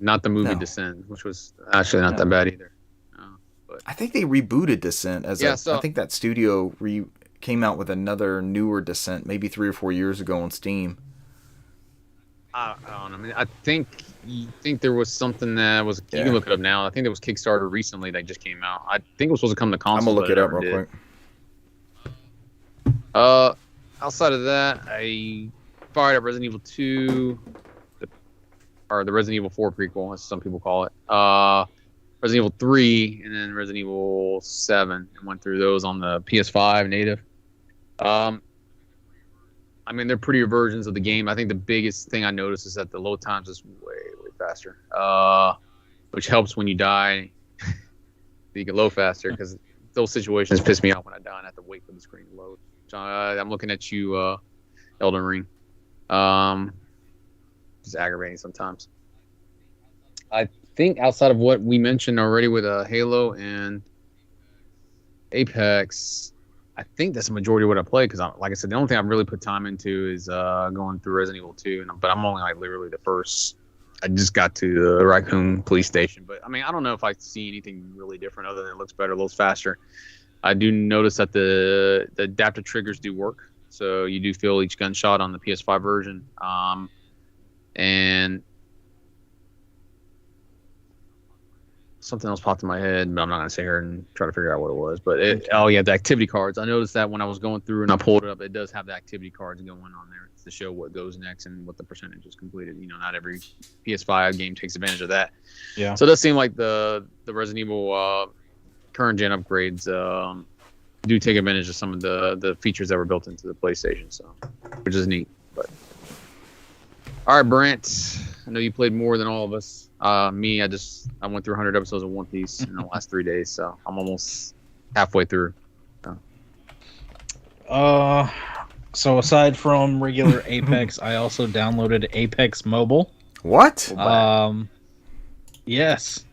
not the movie Descent, which was actually not that bad either. But I think they rebooted Descent I think that studio came out with another newer Descent maybe 3 or 4 years ago on Steam. I don't know. I mean, I think there was something that was. You can look it up now. I think there was Kickstarter recently that just came out. I think it was supposed to come to console. I'm gonna look it up real quick. Outside of that, I fired up Resident Evil 2, or the Resident Evil 4 prequel, as some people call it. Resident Evil 3, and then Resident Evil 7, and went through those on the PS5 native. I mean, they're prettier versions of the game. I think the biggest thing I noticed is that the load times is way faster, which helps when you die. You can load faster because those situations piss me off when I die and I have to wait for the screen to load. So, I'm looking at you, Elden Ring. Just aggravating sometimes. I think outside of what we mentioned already with Halo and Apex, I think that's the majority of what I play because, like I said, the only thing I've really put time into is going through Resident Evil 2, but I'm only like literally the first. I just got to the Raccoon Police Station, but I mean, I don't know if I see anything really different other than it looks better, looks faster. I do notice that the adaptive triggers do work, so you do feel each gunshot on the PS5 version, and something else popped in my head, but I'm not going to sit here and try to figure out what it was. But the activity cards. I noticed that when I was going through and I pulled it up, it does have the activity cards going on there to show what goes next and what the percentage is completed. You know, not every PS5 game takes advantage of that. Yeah. So it does seem like the Resident Evil current gen upgrades do take advantage of some of the features that were built into the PlayStation, so which is neat. But all right, Brent, I know you played more than all of us. Me, I went through 100 episodes of One Piece in the last 3 days, so I'm almost halfway through. So aside from regular Apex, I also downloaded Apex Mobile. What? Yes.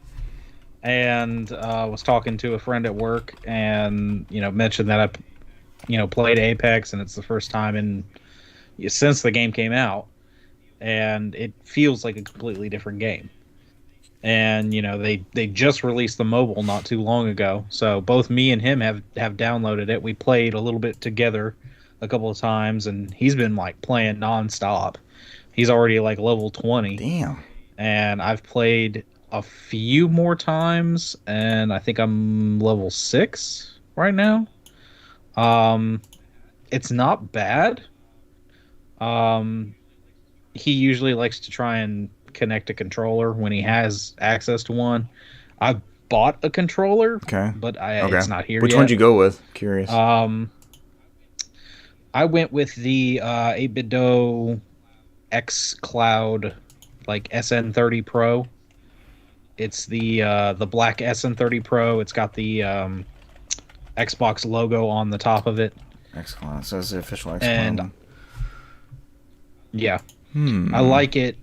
And was talking to a friend at work, and mentioned that I played Apex, and it's the first time since the game came out, and it feels like a completely different game. And they just released the mobile not too long ago, so both me and him have downloaded it. We played a little bit together a couple of times, and he's been like playing nonstop. He's already like level 20. Damn. And I've played a few more times, and I think I'm level 6 right now. It's not bad. He usually likes to try and connect a controller when he has access to one. I bought a controller, Okay. but it's not here Which yet. one'd you go with? Curious. I went with the 8BitDo X Cloud, like SN30 Pro. It's the black SN30 Pro. It's got the Xbox logo on the top of it. XCloud. So it's the official XCloud. And yeah, I like it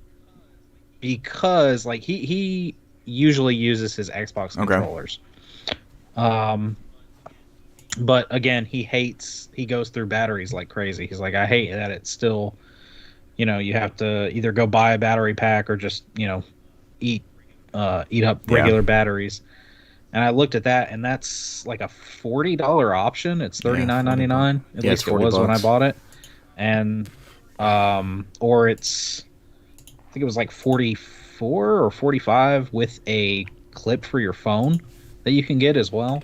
because like he usually uses his Xbox controllers. But again, he goes through batteries like crazy. He's like, I hate that it's still, you have to either go buy a battery pack or just, eat up regular batteries. And I looked at that, and that's like a $40 option. It's $39.99. At least it was when I bought it. And or it's, I think it was like 44 or 45 with a clip for your phone that you can get as well.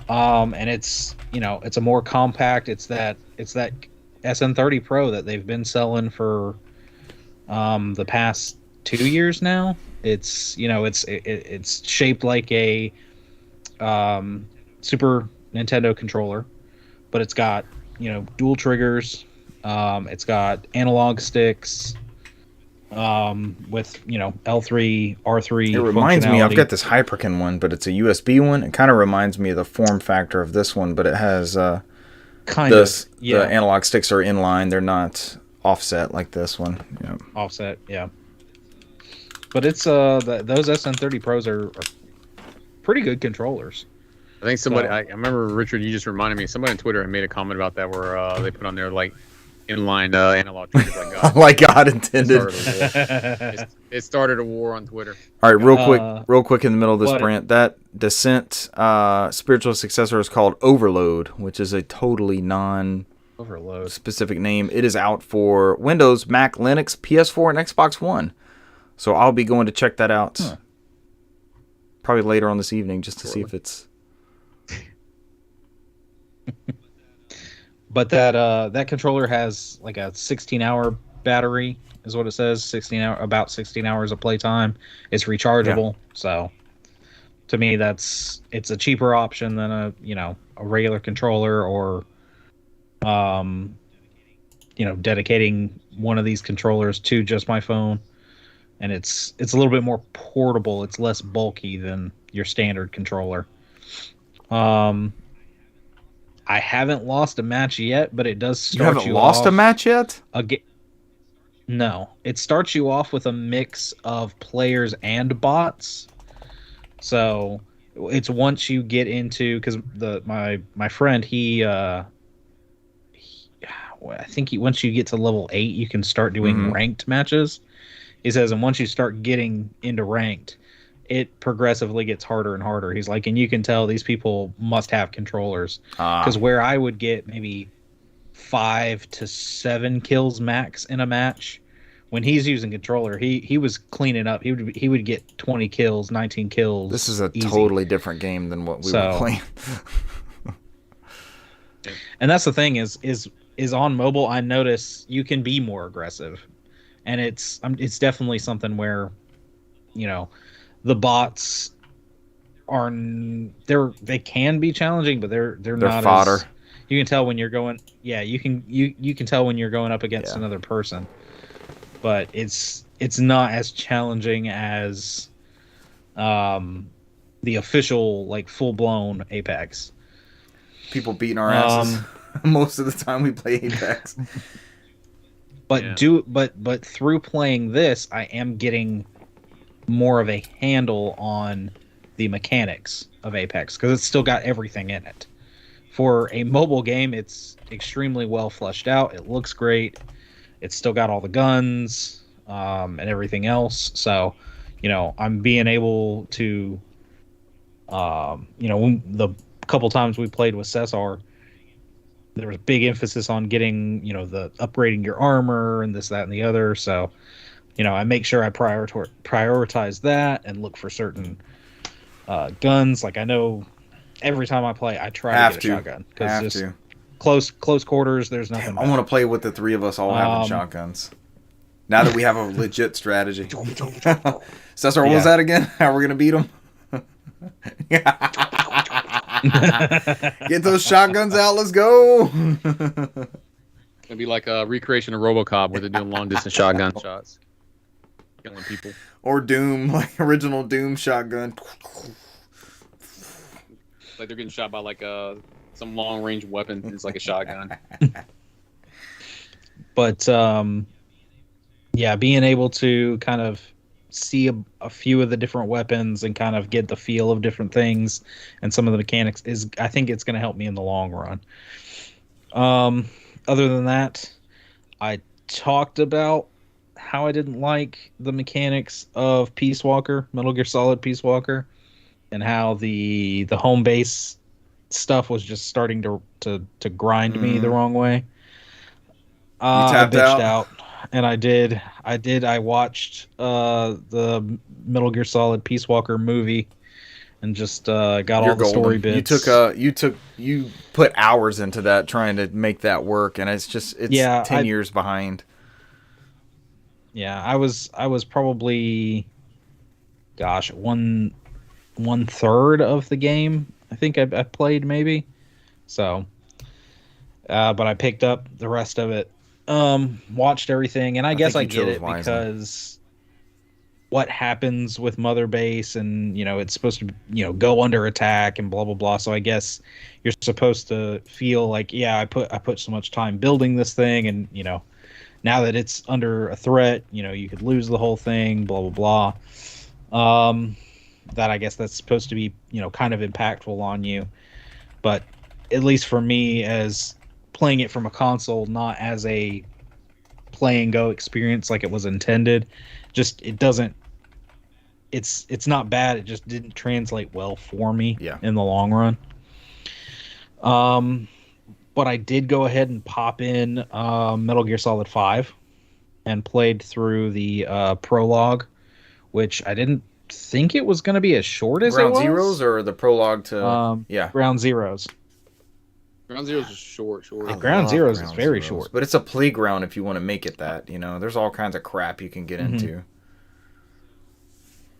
And it's it's a more compact. It's that SN30 Pro that they've been selling for the past 2 years now. It's it's shaped like a Super Nintendo controller, but it's got dual triggers. It's got analog sticks with L3, R3. It reminds me, I've got this Hyperkin one, but it's a USB one. It kind of reminds me of the form factor of this one, but it has the analog sticks are inline. They're not offset like this one. Offset, yeah. But it's those SN30 Pros are pretty good controllers. I think somebody, I remember, Richard, you just reminded me, somebody on Twitter had made a comment about that where they put on there like inline analog triggers like God. Like God intended. It started a war on Twitter. All right, real quick in the middle of this rant, that Descent spiritual successor is called Overload, which is a totally non-specific name. It is out for Windows, Mac, Linux, PS4, and Xbox One. So I'll be going to check that out probably later on this evening just to see if it's... But that controller has like a 16-hour battery, is what it says. About 16 hours of playtime. It's rechargeable, so to me it's a cheaper option than a regular controller or dedicating one of these controllers to just my phone. And it's a little bit more portable. It's less bulky than your standard controller. I haven't lost a match yet, but it does start you off... You haven't lost a match yet? No. It starts you off with a mix of players and bots. So it's once you get into... Because my friend, I think once you get to level 8, you can start doing ranked matches. He says, and once you start getting into ranked, it progressively gets harder and harder. He's like, and you can tell these people must have controllers. Because where I would get maybe 5 to 7 kills max in a match, when he's using controller, he was cleaning up. He would get 20 kills, 19 kills. This is a totally different game than what we were playing. And that's the thing is on mobile, I notice you can be more aggressive. And it's definitely something where, the bots they can be challenging, but they're not fodder. You can tell when you're going. Yeah, you can tell when you're going up against another person, but it's not as challenging as the official like full blown Apex. People beating our asses most of the time we play Apex. But but through playing this, I am getting more of a handle on the mechanics of Apex because it's still got everything in it. For a mobile game, it's extremely well fleshed out. It looks great. It's still got all the guns and everything else. So, I'm being able to, the couple times we played with Cesar, there was a big emphasis on getting, the upgrading your armor and this, that, and the other. So, I make sure I prioritize that and look for certain guns. Like I know every time I play, I try to get a shotgun because close quarters, there's nothing. I want to play with the three of us all having shotguns. Now that we have a legit strategy. Cesar, what was that again? How we're gonna beat them? Get those shotguns out. Let's go. It'd be like a recreation of RoboCop where they're doing long distance shotgun shots, killing people. Or Doom, like original Doom shotgun. Like they're getting shot by like some long range weapon. It's like a shotgun. But being able to kind of see a few of the different weapons and kind of get the feel of different things and some of the mechanics I think it's going to help me in the long run. Other than that, I talked about how I didn't like the mechanics of Peace Walker, Metal Gear Solid Peace Walker, and how the home base stuff was just starting to grind me the wrong way. I bitched out, and I did. I watched the Metal Gear Solid Peace Walker movie, and just got all the story bits. You put hours into that trying to make that work, and it's 10 years behind. Yeah, I was probably, one third of the game. I think I played maybe. So, but I picked up the rest of it. Watched everything, and I guess I get it because what happens with Mother Base, and it's supposed to go under attack and blah blah blah. So I guess you're supposed to feel like I put so much time building this thing, and now that it's under a threat, you could lose the whole thing, blah blah blah. That I guess that's supposed to be kind of impactful on you, but at least for me, as playing it from a console, not as a play and go experience like it was intended, it's not bad, it just didn't translate well for me in the long run. But I did go ahead and pop in Metal Gear Solid 5 and played through the prologue, which I didn't think it was going to be as short as Ground it was. Zeroes or the prologue to Ground Zeroes. Ground Zeroes is short. Ground Zeroes is very short. But it's a playground if you want to make it that. There's all kinds of crap you can get into.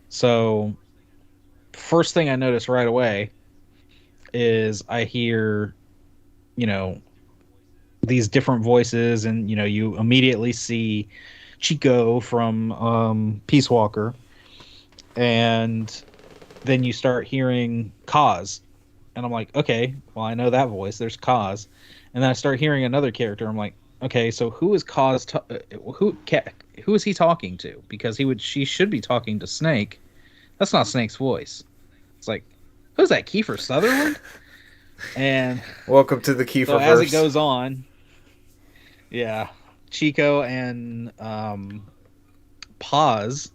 So, first thing I noticed right away is I hear, these different voices, and, you immediately see Chico from Peace Walker, and then you start hearing Kaz. And I'm like, okay, well, I know that voice. There's Kaz. And then I start hearing another character. I'm like, okay, so who is Kaz? Who is he talking to? Because she should be talking to Snake. That's not Snake's voice. It's like, who's that? Kiefer Sutherland? And welcome to the Kiefer verse. As it goes on, Chico and Paz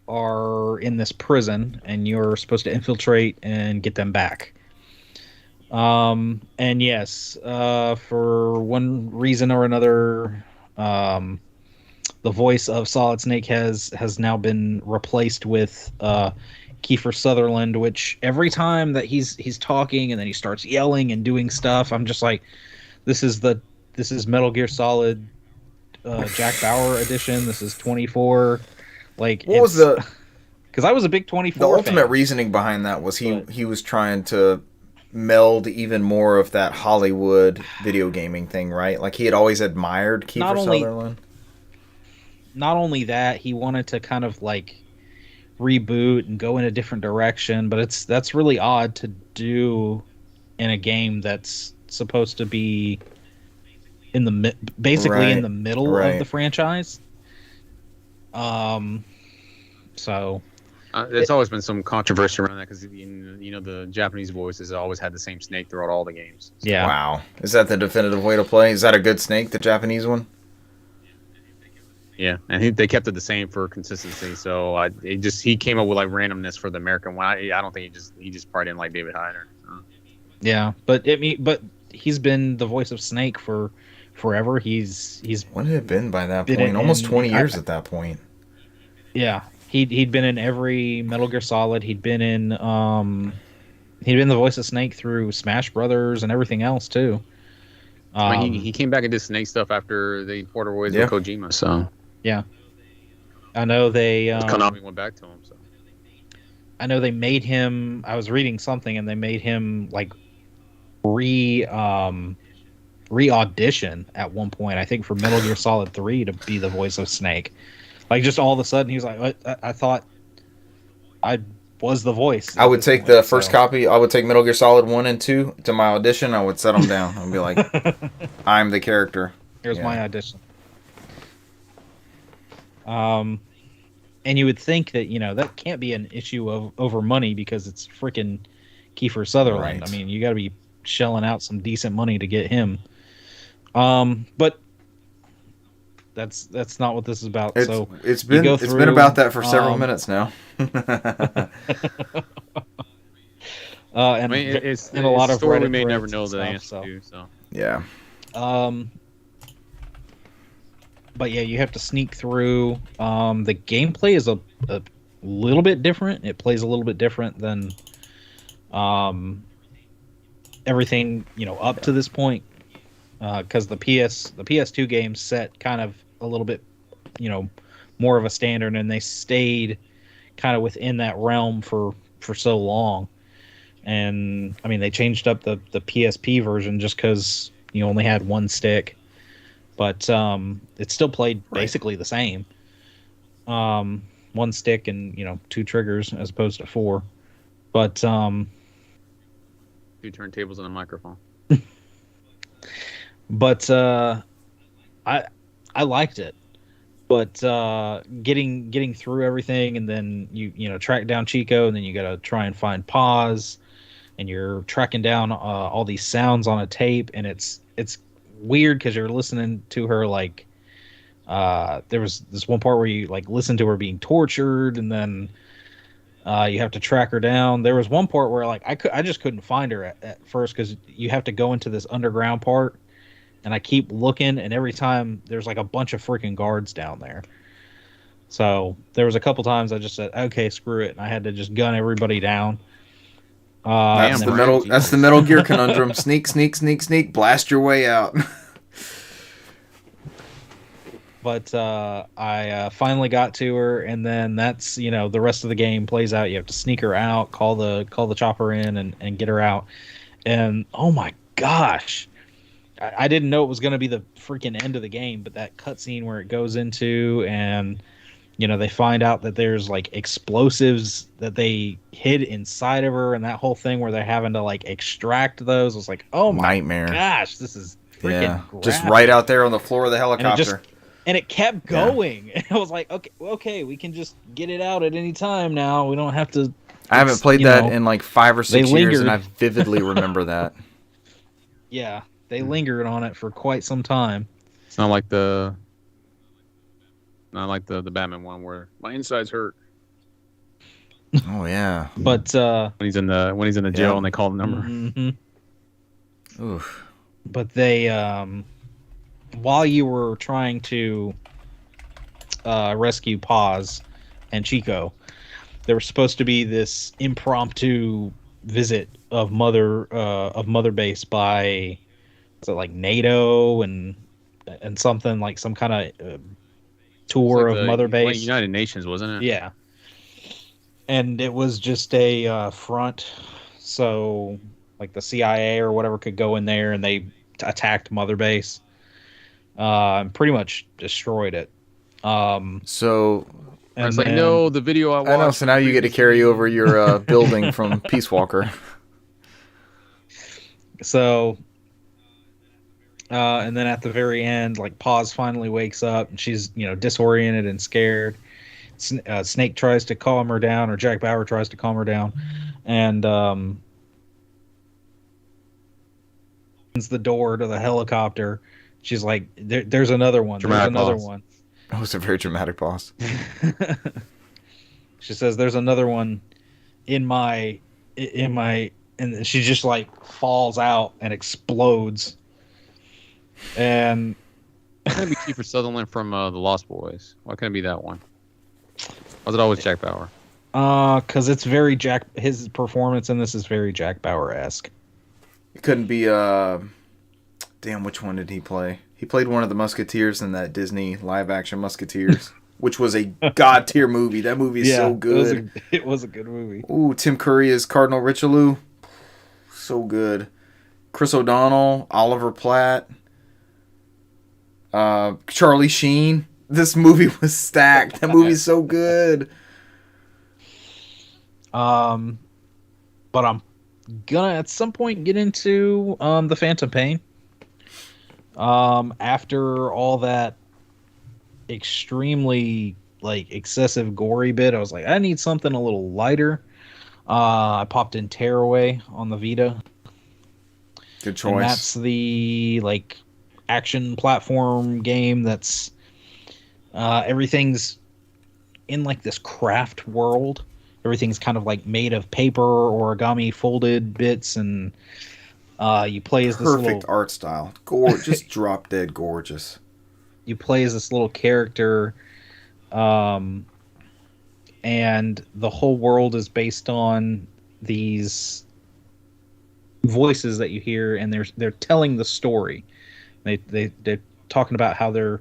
are in this prison, and you're supposed to infiltrate and get them back. And yes, for one reason or another, the voice of Solid Snake has now been replaced with Kiefer Sutherland, which every time that he's talking and then he starts yelling and doing stuff, I'm just like, this is Metal Gear Solid Jack Bauer edition. This is 24. Like, what was the? Because I was a big 24. The ultimate reasoning behind that was he was trying to meld even more of that Hollywood video gaming thing, right? Like he had always admired Kiefer Sutherland. Not only that, he wanted to kind of like reboot and go in a different direction, but that's really odd to do in a game that's supposed to be in the basically in the middle of the franchise. So There's always been some controversy around that because the Japanese voices always had the same snake throughout all the games. So. Yeah. Wow. Is that the definitive way to play? Is that a good snake, the Japanese one? Yeah, and they kept it the same for consistency. So he came up with like randomness for the American one. I don't think he just probably didn't like David Hyder. So. Yeah, but he's been the voice of Snake for forever. He's What had it been by that been point? in- Almost in- 20 years at that point. yeah. He'd been in every Metal Gear Solid. He'd been the voice of Snake through Smash Brothers and everything else too. I mean, he came back and did Snake stuff after they parted ways Yeah. with Kojima. So Yeah, I know they. Konami went back to him. So I know they made him. I was reading something, and they made him like re-audition at one point. I think for Metal Gear Solid 3 to be the voice of Snake. Like just all of a sudden, he was like, I thought I was the voice. I would take the first copy. I would take Metal Gear Solid 1 and 2 to my audition. I would set them down. I'd be like, I'm the character. Here's Yeah. my audition. And you would think that that can't be an issue of over money because it's freaking Kiefer Sutherland. Right. I mean, you got to be shelling out some decent money to get him. But that's not what this is about. It's been about that for several minutes now. And I mean, it's a lot of story we Reddit may never threads know and the stuff, answer to. So Yeah. But yeah, you have to sneak through. The gameplay is a little bit different. It plays a little bit different than everything up to this point. Because the PS2 games set kind of a little bit more of a standard, and they stayed kind of within that realm for so long. And I mean, they changed up the PSP version just because you only had one stick, but it still played basically the same. One stick and 2 triggers as opposed to 4. But 2 turntables and a microphone. But I liked it. But getting through everything, and then you track down Chico, and then you gotta try and find Paz, and you're tracking down all these sounds on a tape, and it's weird because you're listening to her like there was this one part where you like listen to her being tortured, and then you have to track her down. There was one part where like I just couldn't find her at first because you have to go into this underground part. And I keep looking, and every time there's like a bunch of freaking guards down there. So there was a couple times I just said, "Okay, screw it," and I had to just gun everybody down. That's the Metal Gear conundrum. Sneak, sneak, sneak, sneak. Blast your way out. But I finally got to her, and then that's the rest of the game plays out. You have to sneak her out, call the chopper in, and get her out. And oh my gosh. I didn't know it was going to be the freaking end of the game, but that cutscene where it goes into and, they find out that there's like explosives that they hid inside of her, and that whole thing where they're having to like extract those was like, oh my nightmare. gosh, this is freaking just right out there on the floor of the helicopter. And it kept going. And I was like, okay, we can just get it out at any time now. We don't have to. I haven't played that in like 5 or 6 years, and I vividly remember that. Yeah. They lingered on it for quite some time. It's not like the Batman one where my insides hurt. Oh yeah. But when he's in the jail and they call the number. Mm-hmm. Oof. But they while you were trying to rescue Paz and Chico, there was supposed to be this impromptu visit of Mother Base by like NATO and something like some kind of tour of Mother Base. Like United Nations, wasn't it? Yeah. And it was just a front, so like the CIA or whatever could go in there, and they attacked Mother Base and pretty much destroyed it. So it's like, no, the video I watched. I know. So now you get to carry over your building from Peace Walker. So. And then at the very end, like Paz finally wakes up, and she's disoriented and scared, Snake tries to calm her down, or Jack Bauer tries to calm her down, and opens the door to the helicopter. She's like, "There's another one. There's another one." That was a very dramatic pause. She says, "There's another one in my," and she just like falls out and explodes. And Why can't it be Kiefer Sutherland from The Lost Boys? Why can't it be that one? Was it always Jack Bauer? Because it's very his performance in this is very Jack Bauer-esque. It couldn't be, damn, which one did he play? He played one of the Musketeers in that Disney live-action Musketeers, which was a god-tier movie. That movie is so good. It was a good movie. Ooh, Tim Curry as Cardinal Richelieu. So good. Chris O'Donnell, Oliver Platt, Charlie Sheen. This movie was stacked. That movie's so good. But I'm gonna at some point get into the Phantom Pain. After all that extremely like excessive gory bit, I was like, I need something a little lighter. I popped in Tearaway on the Vita. Good choice. And that's the like action platform game that's everything's in like this craft world. Everything's kind of like made of paper or origami folded bits, and you play as this perfect art style. Gorgeous, drop dead gorgeous. You play as this little character, and the whole world is based on these voices that you hear, and they're telling the story. They're talking about how their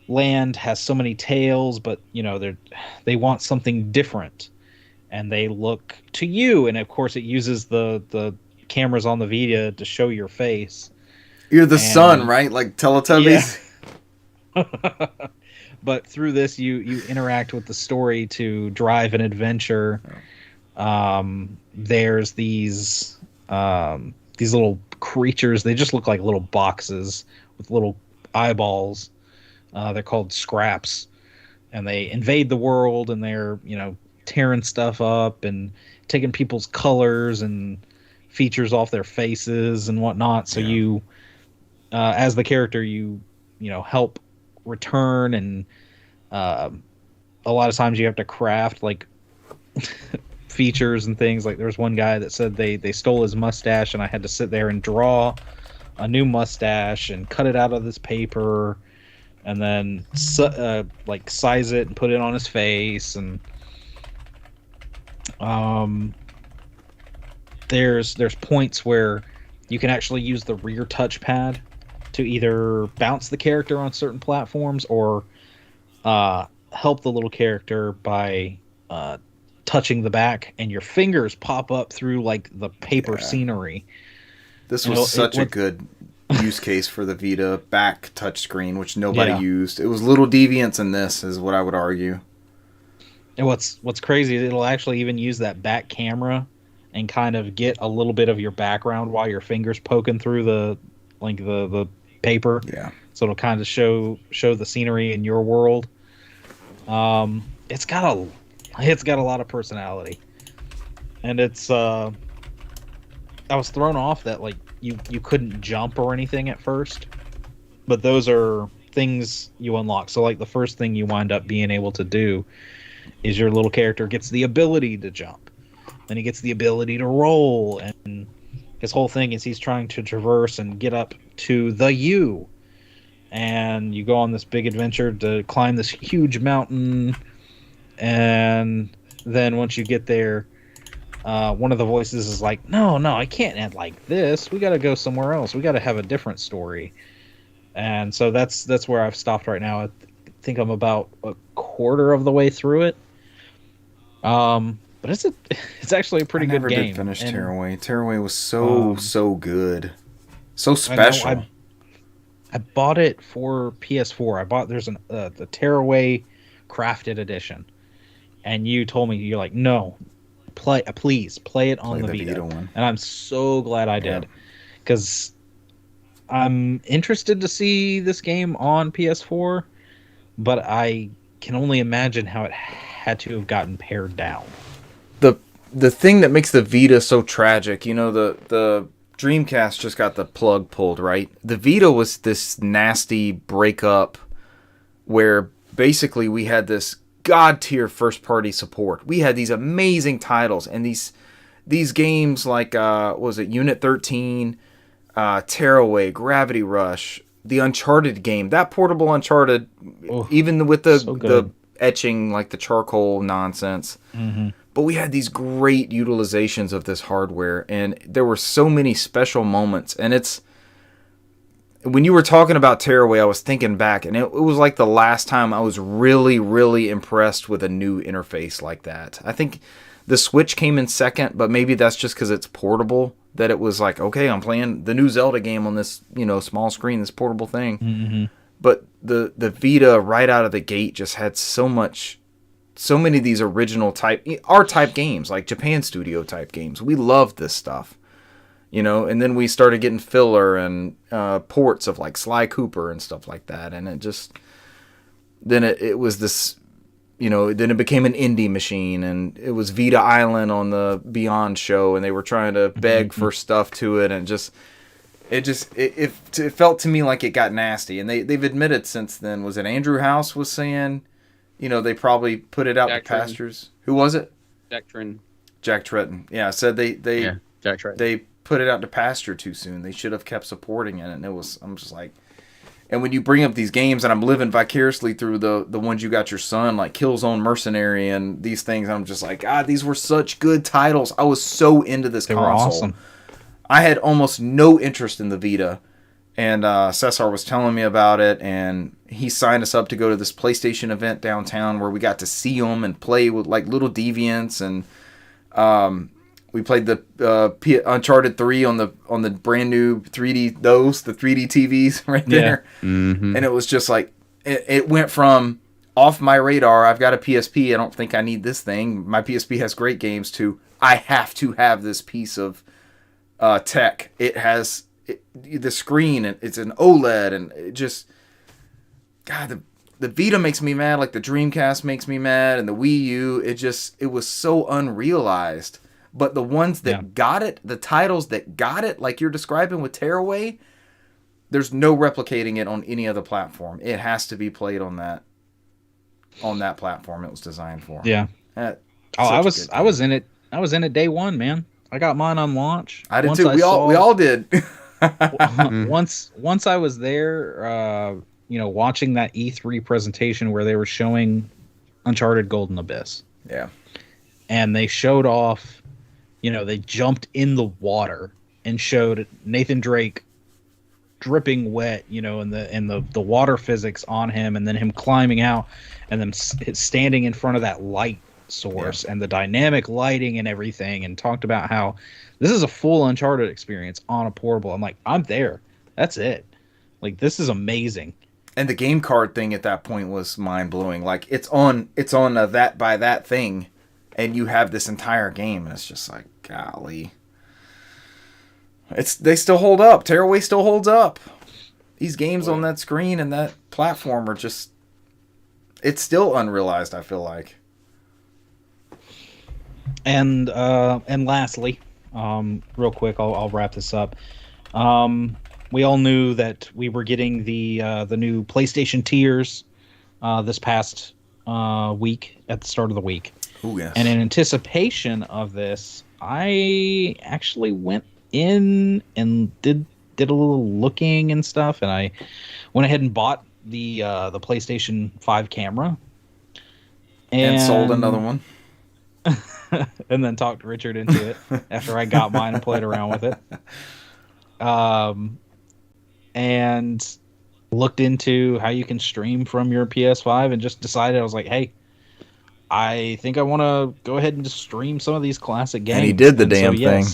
land has so many tales, but you know they want something different, and they look to you. And of course, it uses the cameras on the Vita to show your face. You're the sun, right? Like Teletubbies. Yeah. But through this, you interact with the story to drive an adventure. There's these little creatures. They just look like little boxes with little eyeballs. They're called scraps, and they invade the world, and they're tearing stuff up and taking people's colors and features off their faces and whatnot. So you, as the character, you help return, and a lot of times you have to craft like features and things. Like there's one guy that said they stole his mustache, and I had to sit there and draw a new mustache and cut it out of this paper, and then like size it and put it on his face. And there's points where you can actually use the rear touchpad to either bounce the character on certain platforms or help the little character by touching the back, and your fingers pop up through like the paper scenery. This was such a good use case for the Vita back touchscreen, which nobody used. It was little deviants in this, is what I would argue. And what's crazy is it'll actually even use that back camera and kind of get a little bit of your background while your fingers poking through the paper. Yeah. So it'll kind of show the scenery in your world. It's got a lot of personality, and it's I was thrown off that like you couldn't jump or anything at first, but those are things you unlock. So like the first thing you wind up being able to do is your little character gets the ability to jump, then he gets the ability to roll, and his whole thing is he's trying to traverse and get up to the U. And you go on this big adventure to climb this huge mountain, and then once you get there, one of the voices is like, no, I can't end like this. We got to go somewhere else. We got to have a different story. And so that's where I've stopped right now. I think I'm about a quarter of the way through it. But it's actually a pretty good game. I never did finish Tearaway. Tearaway was so good, so special. I bought it for PS4. There's the Tearaway Crafted Edition, and you told me, you're like, no, please play it on the Vita one. And I'm so glad I did, because I'm interested to see this game on PS4, but I can only imagine how it had to have gotten pared down. The thing that makes the Vita so tragic, the Dreamcast just got the plug pulled, right? The Vita was this nasty breakup where basically we had this god tier first party support. We had these amazing titles and these games like was it Unit 13, Tearaway, Gravity Rush, the Uncharted game, that portable Uncharted, even with the etching, like the charcoal nonsense. Mm-hmm. But we had these great utilizations of this hardware, and there were so many special moments. And it's when you were talking about Tearaway, I was thinking back, and it was like the last time I was really, really impressed with a new interface like that. I think the Switch came in second, but maybe that's just because it's portable, that it was like, okay, I'm playing the new Zelda game on this, small screen, this portable thing. Mm-hmm. But the Vita right out of the gate just had so many of these original type games, like Japan Studio type games. We loved this stuff, and then we started getting filler and ports of like Sly Cooper and stuff like that. And it just, then it was this, then it became an indie machine, and it was Vita Island on the Beyond show, and they were trying to beg for stuff to it, and it felt to me like it got nasty. And they've admitted since then, was it Andrew House was saying, they probably put it out to pastures. Who was it? Jack Tretton. Yeah, said Jack Tretton. They put it out to pasture too soon. They should have kept supporting it, and I'm just like, and when you bring up these games, and I'm living vicariously through the ones you got your son, like Killzone Mercenary and these things, I'm just like, God, these were such good titles. I was so into this console. They were awesome. I had almost no interest in the Vita, and Cesar was telling me about it, and he signed us up to go to this PlayStation event downtown where we got to see them and play with like little deviants, and we played the Uncharted 3 on the brand new 3D the 3D TVs right there. Yeah. Mm-hmm. And it was just like it went from off my radar, I've got a PSP, I don't think I need this thing, my PSP has great games, to I have to have this piece of tech. It has the screen, and it's an OLED, and it just, God, the Vita makes me mad, like the Dreamcast makes me mad, and the Wii U, it was so unrealized. But the ones that got it, the titles that got it, like you're describing with Tearaway, there's no replicating it on any other platform. It has to be played on that platform it was designed for. Yeah. I was in it. I was in it day one, man. I got mine on launch. I did too. We all did. Once I was there, watching that E3 presentation where they were showing Uncharted Golden Abyss. Yeah. And they showed off, they jumped in the water and showed Nathan Drake dripping wet, and the water physics on him, and then him climbing out, and then standing in front of that light source and the dynamic lighting and everything, and talked about how this is a full Uncharted experience on a portable. I'm like, I'm there. That's it. Like, this is amazing. And the game card thing at that point was mind blowing. Like, it's on a that by that thing, and you have this entire game, and it's just like, golly. They still hold up. Tearaway still holds up. These games on that screen and that platform are just, it's still unrealized, I feel like. And lastly, real quick, I'll wrap this up. We all knew that we were getting the new PlayStation tiers this past week, at the start of the week. Oh, yes. And in anticipation of this, I actually went in and did a little looking and stuff, and I went ahead and bought the PlayStation 5 camera. And sold another one. And then talked Richard into it after I got mine and played around with it. And looked into how you can stream from your PS5, and just decided, I was like, hey, I think I want to go ahead and just stream some of these classic games. And he did the damn thing.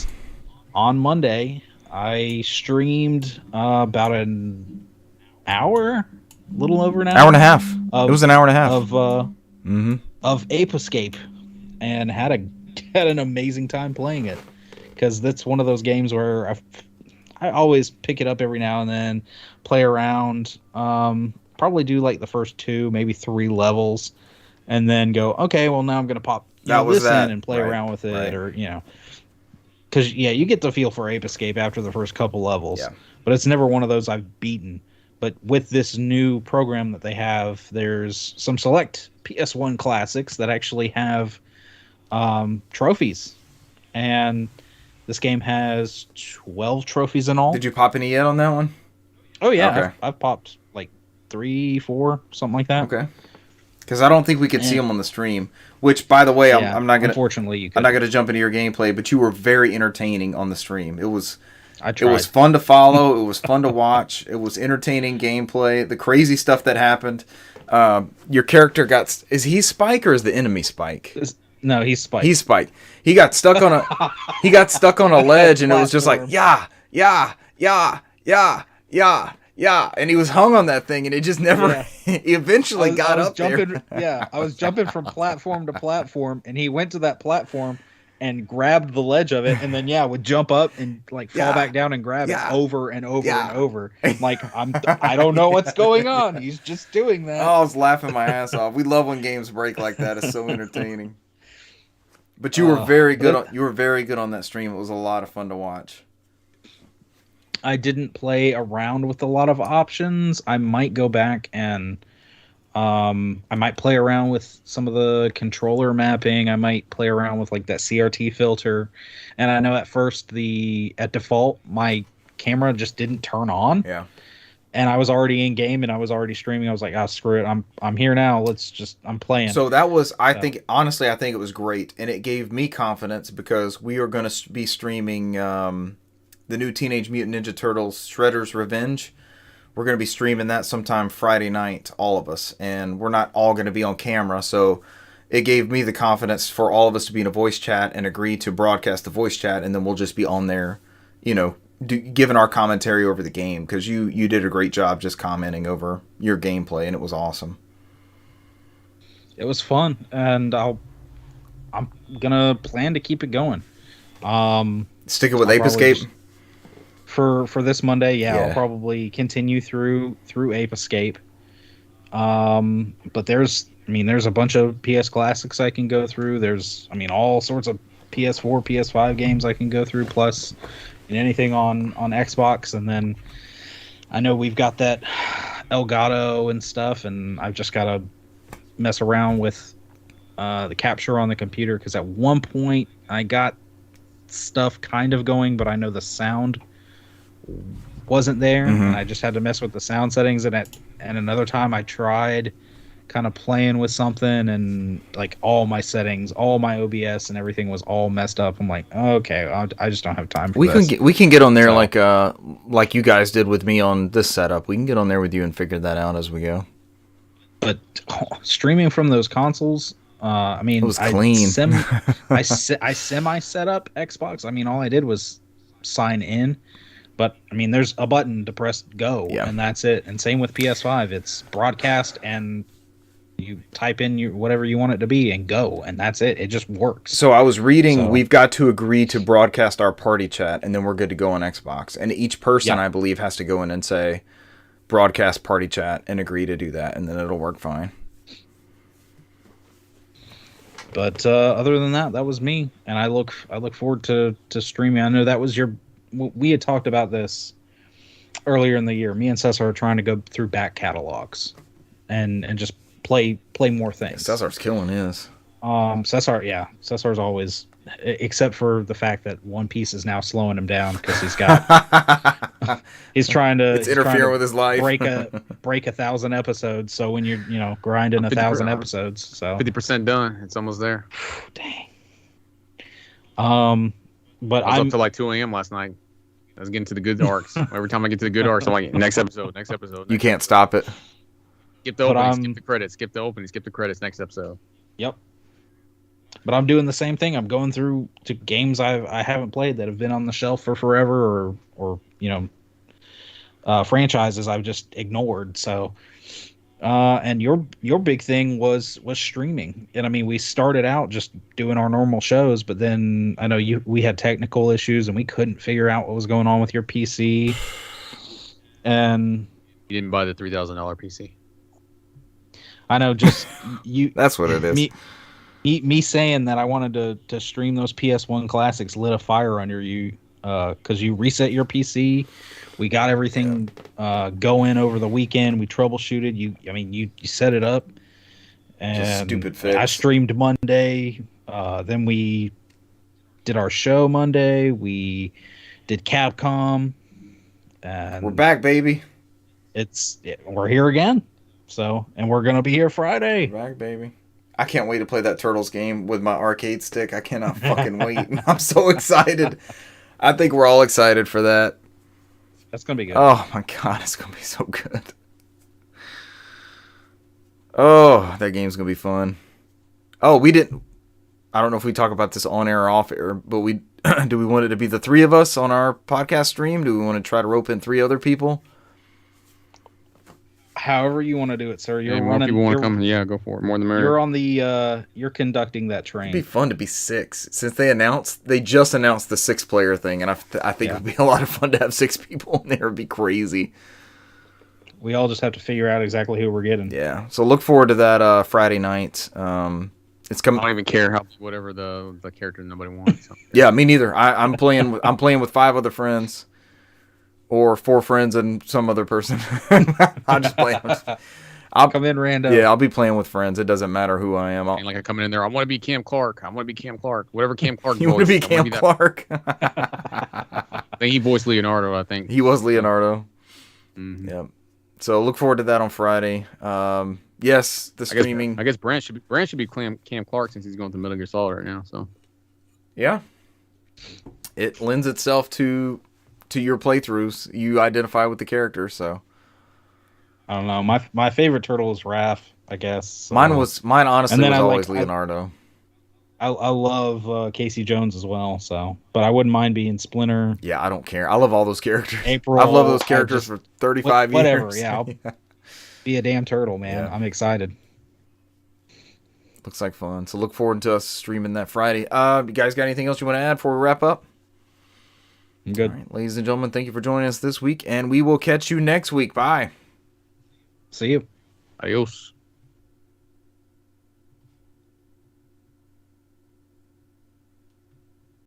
On Monday, I streamed about an hour, a little over an hour. Hour and a half. It was an hour and a half. Of Ape Escape, and had an amazing time playing it, because that's one of those games where I always pick it up every now and then, play around. probably do like the first 2, maybe 3 levels, and then go, okay, well now I'm gonna pop this in and play around with it, or because you get the feel for Ape Escape after the first couple levels, but it's never one of those I've beaten. But with this new program that they have, there's some select PS1 classics that actually have trophies, and this game has 12 trophies in all. Did you pop any yet on that one? Oh yeah, okay. I've popped like 3, 4, something like that. Okay. Because I don't think we could see them on the stream. Which, by the way, I'm not gonna. Unfortunately, I'm not gonna jump into your gameplay, but you were very entertaining on the stream. It was. I tried. It was fun to follow. It was fun to watch. It was entertaining gameplay. The crazy stuff that happened. Your character got. Is he Spike or is the enemy Spike? No, he's Spike. He's Spike. He got stuck on a. He got stuck on a ledge, and it was just like yeah, and he was hung on that thing, and it just never. Yeah. He eventually got up there. Yeah, I was jumping from platform to platform, and he went to that platform and grabbed the ledge of it, and then would jump up and like fall back down and grab it over and over and over. Like I don't know what's going on. He's just doing that. Oh, I was laughing my ass off. We love when games break like that. It's so entertaining. But you were very good. You were very good on that stream. It was a lot of fun to watch. I didn't play around with a lot of options. I might go back and I might play around with some of the controller mapping. I might play around with like that CRT filter. And I know at first at default my camera just didn't turn on. Yeah. And I was already in game and I was already streaming. I was like, screw it. I'm here now. I'm playing. So that was, I think it was great. And it gave me confidence because we are going to be streaming the new Teenage Mutant Ninja Turtles Shredder's Revenge. We're going to be streaming that sometime Friday night, all of us. And we're not all going to be on camera. So it gave me the confidence for all of us to be in a voice chat and agree to broadcast the voice chat. And then we'll just be on there, giving our commentary over the game. Because you did a great job just commenting over your gameplay. And it was awesome. It was fun. And I'm going to plan to keep it going. Stick it with Ape Escape? For this Monday, I'll probably continue through Ape Escape. But there's a bunch of PS classics I can go through. There's all sorts of PS4, PS5 games I can go through, plus anything on Xbox. And then I know we've got that Elgato and stuff, and I've just got to mess around with the capture on the computer, because at one point I got stuff kind of going, but I know the sound wasn't there, and I just had to mess with the sound settings. And another time I tried kind of playing with something, and like all my settings, all my OBS and everything was all messed up. I'm like, okay, I just don't have time for this. We can get on there like you guys did with me on this setup. We can get on there with you and figure that out as we go. But streaming from those consoles, it was clean. I semi set up Xbox. All I did was sign in, but there's a button to press go, and that's it. And same with PS5, it's broadcast, and you type in whatever you want it to be and go, and that's it. It just works. So I was reading, we've got to agree to broadcast our party chat, and then we're good to go on Xbox. And each person, I believe, has to go in and say broadcast party chat and agree to do that, and then it'll work fine. But other than that, that was me, and I look forward to streaming. I know that was we had talked about this earlier in the year. Me and Cesar are trying to go through back catalogs and just play more things. Cesar's killing his. Cesar's always, except for the fact that One Piece is now slowing him down because he's trying to interfere with his life. break 1,000 episodes. So when you're grinding 1,000 episodes, so 50% done, it's almost there. Dang. But I was up till like 2 a.m. last night. I was getting to the good arcs. Every time I get to the good arcs, I'm like, next episode. You can't stop it. Skip the opening, skip the credits, skip the opening, skip the credits, next episode. Yep. But I'm doing the same thing. I'm going through to games I haven't played that have been on the shelf for forever, or franchises I've just ignored. So, and your big thing was streaming. And we started out just doing our normal shows, but then I know we had technical issues and we couldn't figure out what was going on with your PC. And you didn't buy the $3,000 PC. I know, just you. That's what it is. Me saying that I wanted to stream those PS1 classics lit a fire under you, because you reset your PC. We got everything going over the weekend. We troubleshooted. You set it up, and Just stupid fix. I streamed Monday. Then we did our show Monday. We did Capcom, and We're back, baby. We're here again. So, and we're gonna be here Friday. We're back, baby. I can't wait to play that Turtles game with my arcade stick. I cannot fucking wait. I'm so excited. I think we're all excited for that. That's gonna be good. Oh my god, it's gonna be so good. Oh, that game's gonna be fun. Oh, we didn't. I don't know if we talk about this on air or off air, but do we want it to be the three of us on our podcast stream? Do we want to try to rope in 3 other people? However you want to do it, sir. You're more running. people want to come. Yeah, go for it. More the merrier. You're on the. You're conducting that train. It'd be fun to be 6. Since they just announced the 6-player thing, and I think it would be a lot of fun to have 6 people in there. It'd be crazy. We all just have to figure out exactly who we're getting. Yeah. So look forward to that Friday night. It's coming. I don't even care whatever the character nobody wants. So. Yeah, me neither. I'm playing with 5 other friends, or 4 friends and some other person. I'll just play. I'll come in random. Yeah, I'll be playing with friends. It doesn't matter who I am. And like I come in there, I want to be Cam Clark. Whatever Cam Clark. You want to be Cam Clark? I think he voiced Leonardo. I think he was Leonardo. Mm-hmm. Yep. So look forward to that on Friday. Yes, the streaming. I guess Brant should be Cam Clark since he's going through Metal Gear Solid right now. So yeah, it lends itself to your playthroughs. You identify with the character, so I don't know. My favorite turtle is Raph, I guess. Mine honestly was always Leonardo. I love Casey Jones as well. So, but I wouldn't mind being Splinter. Yeah, I don't care. I love all those characters. April. I've loved those characters for 35 whatever, years. Yeah, I'll be a damn turtle, man. Yeah. I'm excited. Looks like fun. So look forward to us streaming that Friday. You guys got anything else you want to add before we wrap up? I'm good. All right, ladies and gentlemen, thank you for joining us this week, and we will catch you next week. Bye. See you. Adios.